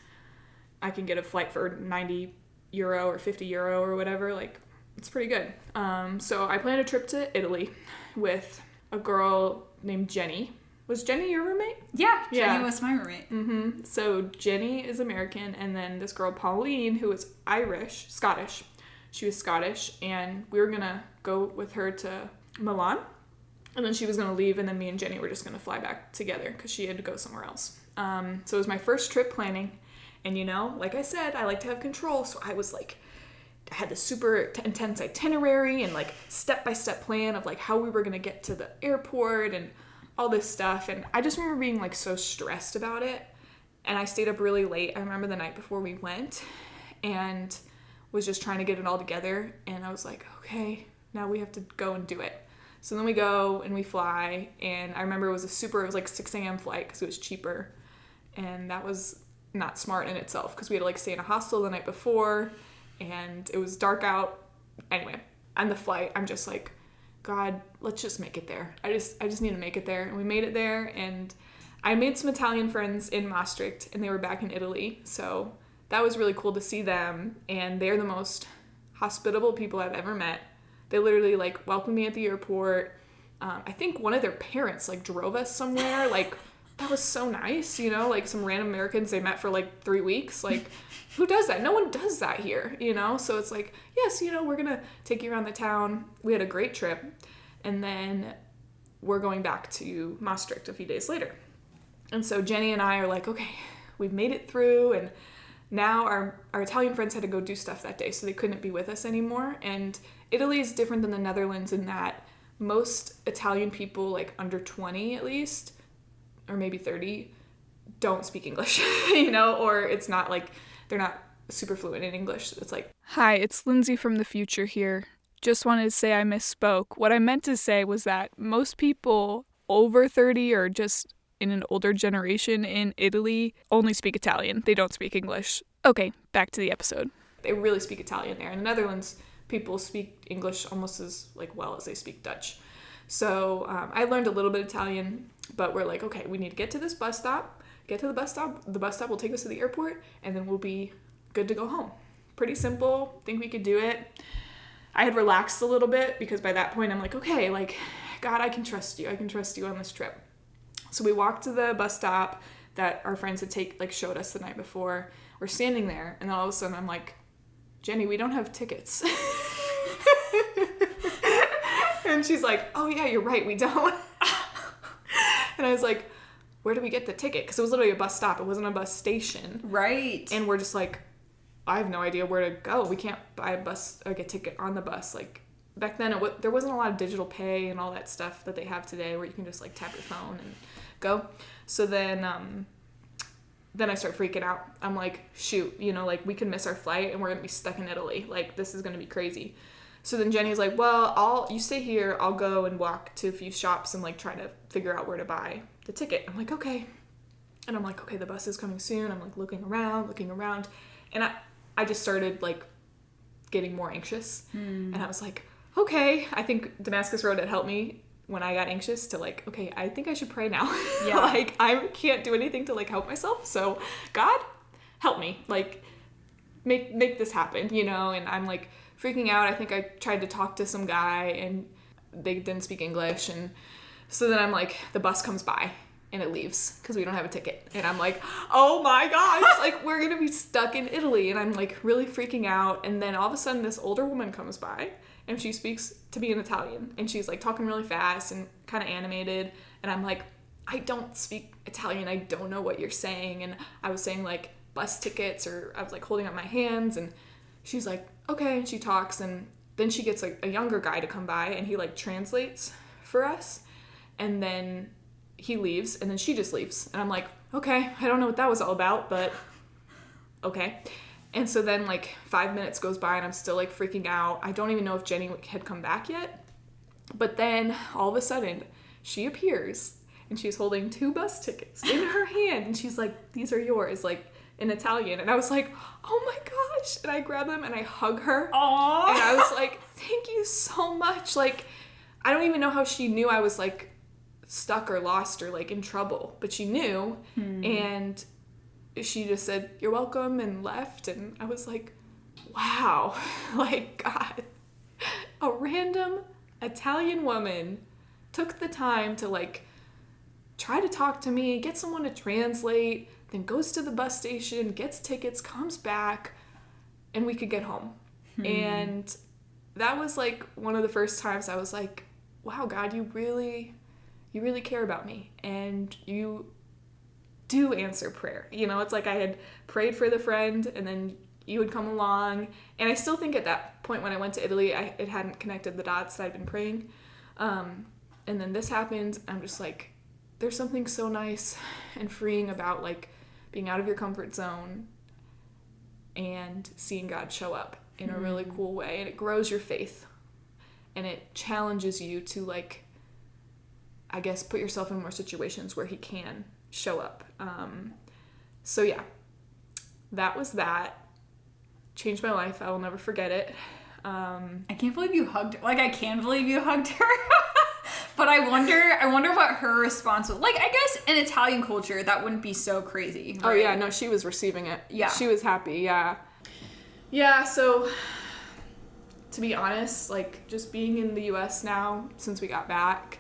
I can get a flight for €90 or €50 or whatever. Like, it's pretty good. So I planned a trip to Italy with a girl named Jenny. Was Jenny your roommate? Yeah, Jenny was my roommate. So Jenny is American, and then this girl Pauline, who is Scottish. She was Scottish, and we were going to go with her to Milan. And then she was going to leave, and then me and Jenny were just going to fly back together because she had to go somewhere else. So it was my first trip planning. And, you know, like I said, I like to have control. So I was like, I had this super intense itinerary and like step-by-step plan of like how we were going to get to the airport and all this stuff. And I just remember being like so stressed about it. And I stayed up really late. I remember the night before we went. And was just trying to get it all together. And I was like, okay, now we have to go and do it. So then we go and we fly. And I remember it was like 6 a.m. flight because it was cheaper. And that was not smart in itself because we had to like stay in a hostel the night before. And it was dark out. Anyway, on the flight, I'm just like, God, let's just make it there. I just need to make it there. And we made it there. And I made some Italian friends in Maastricht, and they were back in Italy. So that was really cool to see them. And they're the most hospitable people I've ever met. They literally like welcomed me at the airport. I think one of their parents like drove us somewhere. Like, that was so nice, you know, like some random Americans they met for like 3 weeks. Like, who does that? No one does that here, you know? So it's like, yes, you know, we're going to take you around the town. We had a great trip. And then we're going back to Maastricht a few days later. And so Jenny and I are like, okay, we've made it through. And now our Italian friends had to go do stuff that day, so they couldn't be with us anymore. And Italy is different than the Netherlands in that most Italian people, like under 20 at least, or maybe 30, don't speak English, you know, or it's not like they're not super fluent in English. It's like, hi, it's Lindsay from the future here. Just wanted to say I misspoke. What I meant to say was that most people over 30 or just in an older generation in Italy only speak Italian. They don't speak English. Okay, back to the episode. They really speak Italian there. In the Netherlands, people speak English almost as like well as they speak Dutch. So I learned a little bit Italian, but we're like, okay, we need to get to this bus stop, get to the bus stop. The bus stop will take us to the airport, and then we'll be good to go home. Pretty simple. Think we could do it. I had relaxed a little bit because by that point I'm like, okay, like, God, I can trust you. I can trust you on this trip. So we walked to the bus stop that our friends had showed us the night before. We're standing there, and then all of a sudden I'm like, Jenny, we don't have tickets. And she's like, oh yeah, you're right, we don't. And I was like, where do we get the ticket? Because it was literally a bus stop. It wasn't a bus station. Right. And we're just like, I have no idea where to go. We can't buy a ticket on the bus. Like, back then, there wasn't a lot of digital pay and all that stuff that they have today where you can just like tap your phone and go. So then I start freaking out. I'm like, shoot, you know, like we could miss our flight and we're gonna be stuck in Italy. Like, this is gonna be crazy. So then Jenny's like, well, you stay here. I'll go and walk to a few shops and like try to figure out where to buy the ticket. I'm like, okay. And I'm like, okay, the bus is coming soon. I'm like looking around. And I just started like getting more anxious. And I was like, okay, I think Damascus Road had helped me when I got anxious to like, okay, I think I should pray now. Yeah. Like, I can't do anything to like help myself. So God, help me, like make this happen, you know? And I'm like freaking out. I think I tried to talk to some guy and they didn't speak English. And so then I'm like, the bus comes by and it leaves because we don't have a ticket. And I'm like, oh my gosh, like we're going to be stuck in Italy. And I'm like really freaking out. And then all of a sudden this older woman comes by and she speaks to me in Italian. And she's like talking really fast and kind of animated. And I'm like, I don't speak Italian. I don't know what you're saying. And I was saying like bus tickets, or I was like holding up my hands. And she's like, okay. And she talks. And then she gets like a younger guy to come by and he like translates for us. And then he leaves, and then she just leaves. And I'm like, okay, I don't know what that was all about, but okay. And so then like 5 minutes goes by and I'm still like freaking out. I don't even know if Jenny had come back yet. But then all of a sudden she appears and she's holding 2 bus tickets in her hand. And she's like, these are yours, like in Italian. And I was like, oh my gosh. And I grab them and I hug her. Aww. And I was like, thank you so much. Like, I don't even know how she knew I was like stuck or lost or like in trouble, but she knew. And she just said, you're welcome, and left. And I was like, wow, like, God, a random Italian woman took the time to like try to talk to me, get someone to translate, then goes to the bus station, gets tickets, comes back, and we could get home. And that was like one of the first times I was like, wow, God, you really care about me, and you do answer prayer. You know, it's like I had prayed for the friend, and then you would come along. And I still think at that point when I went to Italy, it hadn't connected the dots that I'd been praying. And then this happened. I'm just like, there's something so nice and freeing about like being out of your comfort zone and seeing God show up. in a really cool way, and it grows your faith, and it challenges you to, like, I guess, put yourself in more situations where he can show up. So yeah, that was that. Changed my life. I will never forget it. I can't believe you hugged her. Like, I can believe you hugged her. But I wonder what her response was. Like, I guess in Italian culture, that wouldn't be so crazy. Right? Oh yeah, no, she was receiving it. Yeah. She was happy, yeah. Yeah, so to be honest, like, just being in the US now, since we got back,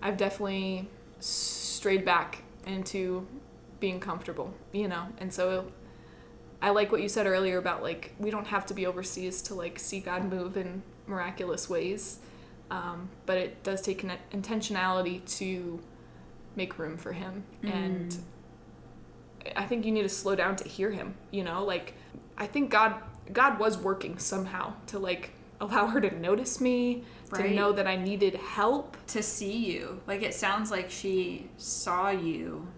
I've definitely strayed back into being comfortable, you know? And so I like what you said earlier about, like, we don't have to be overseas to, like, see God move in miraculous ways. But it does take an intentionality to make room for him. And I think you need to slow down to hear him, you know? Like, I think God was working somehow to, like, allow her to notice me, right, to know that I needed help. To see you. Like, it sounds like she saw you.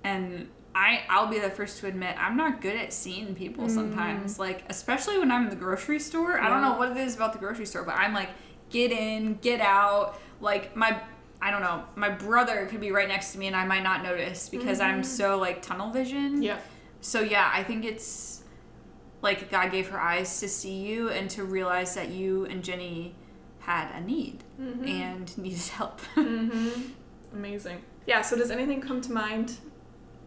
And I'll be the first to admit, I'm not good at seeing people sometimes. Like, especially when I'm in the grocery store. Yeah. I don't know what it is about the grocery store, but I'm like, get in, get out. Like, I don't know, my brother could be right next to me and I might not notice because I'm so, like, tunnel vision. Yeah. So, yeah, I think it's, like, God gave her eyes to see you and to realize that you and Jenny had a need and needed help. Amazing. Yeah, so does anything come to mind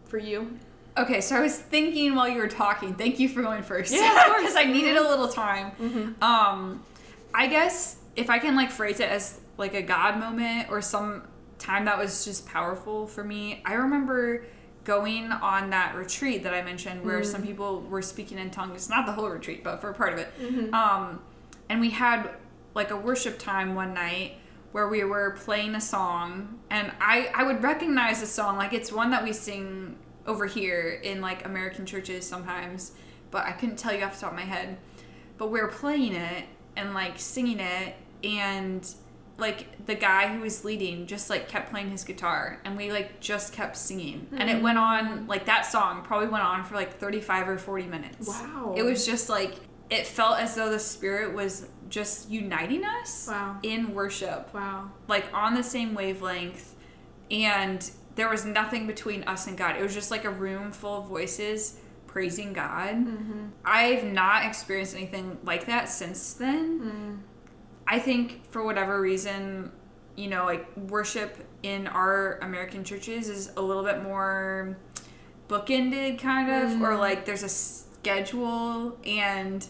for you? Okay, so I was thinking while you were talking, thank you for going first. Yeah, of course. Because I needed a little time. I guess if I can, like, phrase it as, like, a God moment or some time that was just powerful for me, I remember going on that retreat that I mentioned where some people were speaking in tongues, not the whole retreat, but for a part of it. And we had, like, a worship time one night where we were playing a song, and I would recognize the song, like, it's one that we sing over here in, like, American churches sometimes, but I couldn't tell you off the top of my head. But we were playing it and, like, singing it, and, like, the guy who was leading just, like, kept playing his guitar, and we, like, just kept singing. And it went on, like, that song probably went on for, like, 35 or 40 minutes. Wow. It was just, like, it felt as though the Spirit was just uniting us in worship. Wow. Like, on the same wavelength, and there was nothing between us and God. It was just, like, a room full of voices praising God. I've not experienced anything like that since then. I think for whatever reason, you know, like, worship in our American churches is a little bit more bookended, kind of, or, like, there's a schedule, and,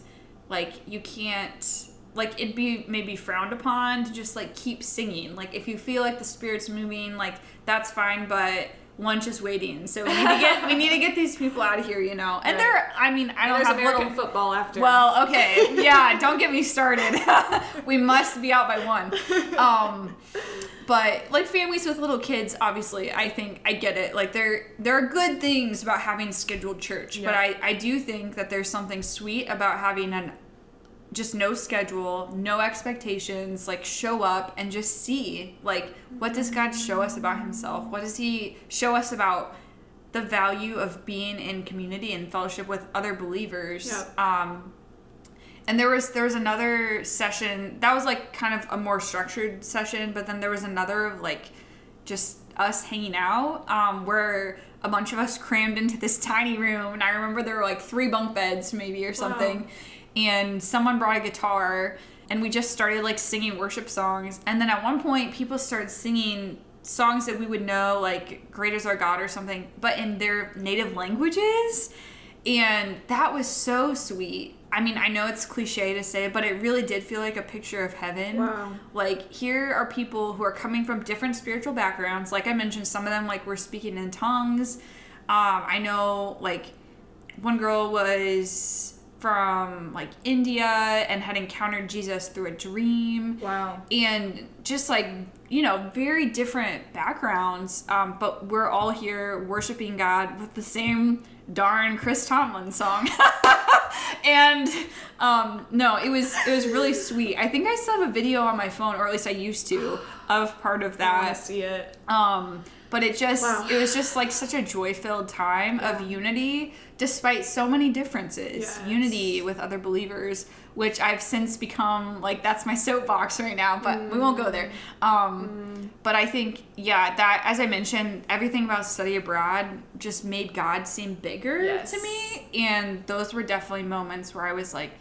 like, you can't, like, it'd be maybe frowned upon to just, like, keep singing. Like, if you feel like the Spirit's moving, like, that's fine, but lunch is waiting, so we need to get these people out of here, you know. And right. I don't There's have American football after. Well, okay, yeah, don't get me started. We must be out by 1. But, like, families with little kids, obviously, I think I get it. Like, there are good things about having scheduled church, but I do think that there's something sweet about having just no schedule, no expectations, like, show up and just see, like, what does God show us about himself? What does he show us about the value of being in community and fellowship with other believers? And there was another session that was, like, kind of a more structured session, but then there was another, like, just us hanging out, where a bunch of us crammed into this tiny room, and I remember there were, like, 3 bunk beds maybe or something. Wow. And someone brought a guitar, and we just started, like, singing worship songs. And then at one point, people started singing songs that we would know, like Great Is Our God or something, but in their native languages. And that was so sweet. I mean, I know it's cliche to say, but it really did feel like a picture of heaven. Wow. Like, here are people who are coming from different spiritual backgrounds. Like I mentioned, some of them, like, were speaking in tongues. I know, like, one girl was from, like, India and had encountered Jesus through a dream. Wow. And just, like, you know, very different backgrounds, but we're all here worshiping God with the same darn Chris Tomlin song. And no, it was really sweet. I think I still have a video on my phone, or at least I used to, of part of that. I want to see it. But it was just like such a joy-filled time of unity despite so many differences. Yes. Unity with other believers, which I've since become like, that's my soapbox right now, but we won't go there. But I think, that, as I mentioned, everything about study abroad just made God seem bigger to me. And those were definitely moments where I was like,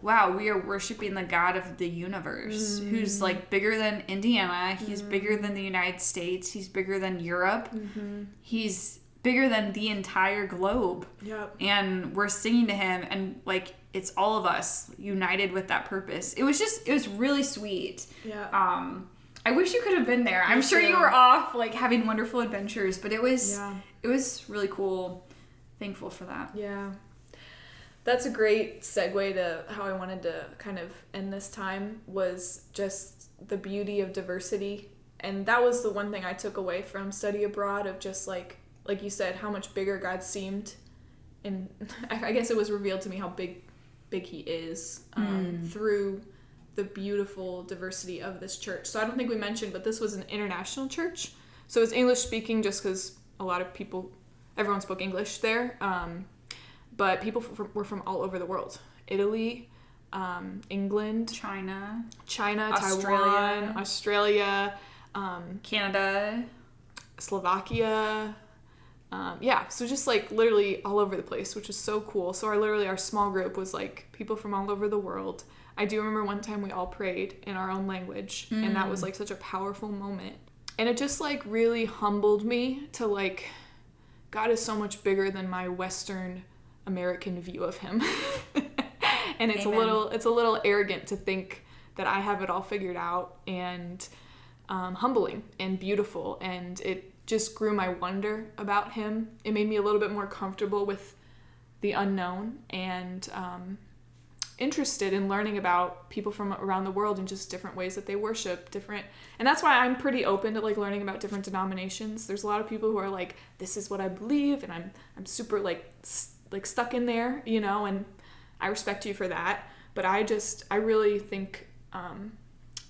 wow, we are worshiping the God of the universe, who's like bigger than Indiana. He's bigger than the United States. He's bigger than Europe. He's bigger than the entire globe. Yep. And we're singing to him, and like, it's all of us united with that purpose. It was really sweet. Yeah. I wish you could have been there. I'm sure you were off like having wonderful adventures, but it was really cool. Thankful for that. Yeah. That's a great segue to how I wanted to kind of end this time, was just the beauty of diversity. And that was the one thing I took away from study abroad, of just like you said, how much bigger God seemed. And I guess it was revealed to me how big he is through the beautiful diversity of this church. So I don't think we mentioned, but this was an international church. So it was English speaking, just because everyone spoke English there. But people were from all over the world. Italy, England, China, Taiwan, Australia, Canada, Slovakia. So just like literally all over the place, which is so cool. So our small group was like people from all over the world. I do remember one time we all prayed in our own language, and that was like such a powerful moment. And it just like really humbled me to like, God is so much bigger than my Western American view of him. And it's Amen. a little arrogant to think that I have it all figured out, and humbling and beautiful. And it just grew my wonder about him. It made me a little bit more comfortable with the unknown, and interested in learning about people from around the world and just different ways that they worship, and that's why I'm pretty open to like learning about different denominations. There's a lot of people who are like, this is what I believe, and I'm super like stuck in there, and I respect you for that. But I really think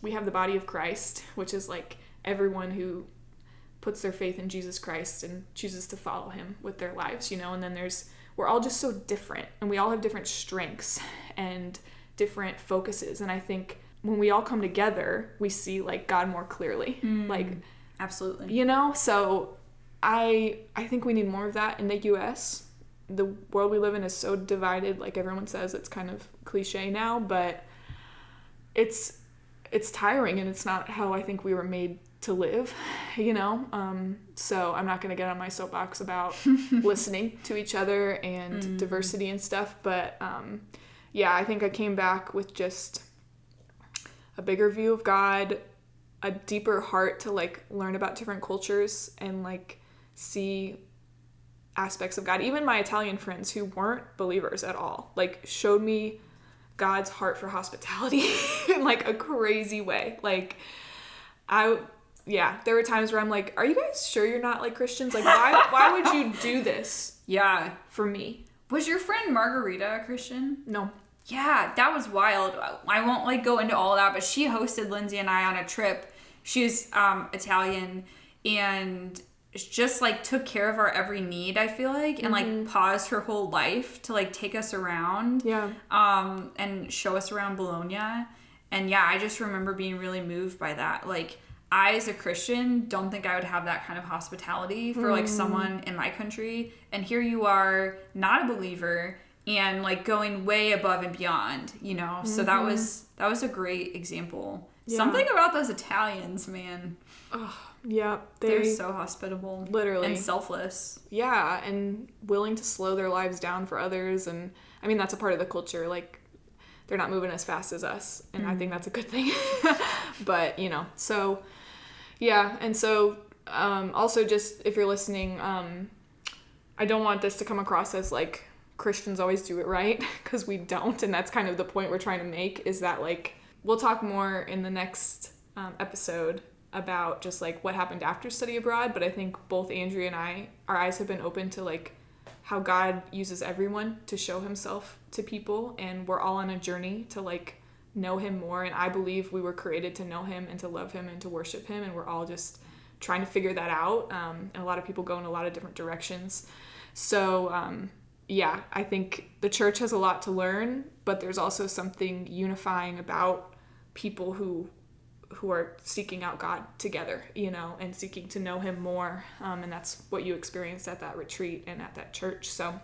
we have the body of Christ, which is like everyone who puts their faith in Jesus Christ and chooses to follow him with their lives, and then we're all just so different, and we all have different strengths and different focuses. And I think when we all come together, we see like God more clearly. Like, absolutely. So I think we need more of that in the US. The world we live in is so divided, like everyone says. It's kind of cliche now, but it's tiring, and it's not how I think we were made to live, so I'm not going to get on my soapbox about listening to each other and diversity and stuff, but I think I came back with just a bigger view of God, a deeper heart to like learn about different cultures and like see aspects of God. Even my Italian friends who weren't believers at all like showed me God's heart for hospitality in like a crazy way. Like there were times where I'm like, are you guys sure you're not like Christians? Like, why would you do this? Yeah. For me. Was your friend Margarita a Christian? No. Yeah, that was wild. I won't like go into all of that, but she hosted Lindsay and I on a trip. She's Italian, and just like took care of our every need, I feel like, and like paused her whole life to like take us around. Yeah. And show us around Bologna. And I just remember being really moved by that. Like, I, as a Christian, don't think I would have that kind of hospitality for like someone in my country. And here you are, not a believer, and like going way above and beyond, So that was a great example. Yeah. Something about those Italians, man. Oh, yeah. They're so hospitable. Literally. And selfless. Yeah, and willing to slow their lives down for others. And I mean, that's a part of the culture. Like, they're not moving as fast as us. And I think that's a good thing. But, so... Yeah, and so also just if you're listening, I don't want this to come across as like Christians always do it right, because we don't, and that's kind of the point we're trying to make, is that like we'll talk more in the next episode about just like what happened after study abroad, but I think both Andrea and I, our eyes have been open to like how God uses everyone to show himself to people, and we're all on a journey to like know him more. And I believe we were created to know him and to love him and to worship him, and we're all just trying to figure that out. And a lot of people go in a lot of different directions. So, yeah, I think the church has a lot to learn, but there's also something unifying about people who are seeking out God together, and seeking to know him more. And that's what you experienced at that retreat and at that church. So,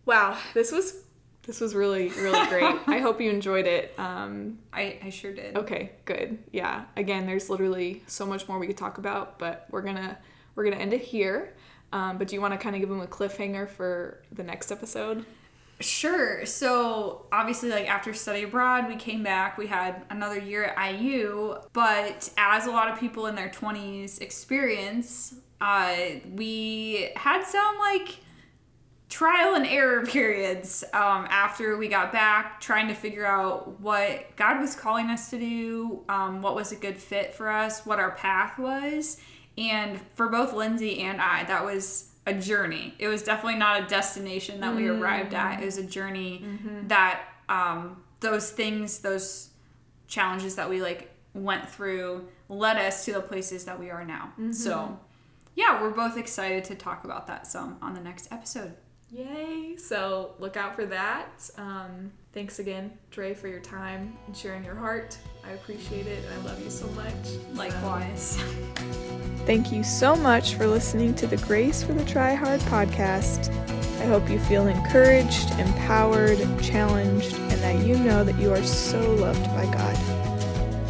wow, this was really, really great. I hope you enjoyed it. I sure did. Okay, good. Yeah. Again, there's literally so much more we could talk about, but we're gonna end it here. But do you want to kind of give them a cliffhanger for the next episode? Sure. So obviously, like, after study abroad, we came back. We had another year at IU, but as a lot of people in their 20s experience, we had some like trial and error periods after we got back, trying to figure out what God was calling us to do, what was a good fit for us, what our path was. And for both Lindsay and I, that was a journey. It was definitely not a destination that we arrived at. It was a journey that those challenges that we like went through led us to the places that we are now. So yeah, we're both excited to talk about that some on the next episode. Yay! So look out for that. Thanks again, Dre, for your time and sharing your heart. I appreciate it. I love you so much. Likewise. Thank you so much for listening to the Grace for the Tryhard podcast. I hope you feel encouraged, empowered, challenged, and that you know that you are so loved by God.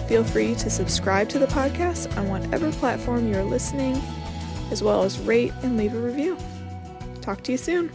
Feel free to subscribe to the podcast on whatever platform you're listening, as well as rate and leave a review. Talk to you soon.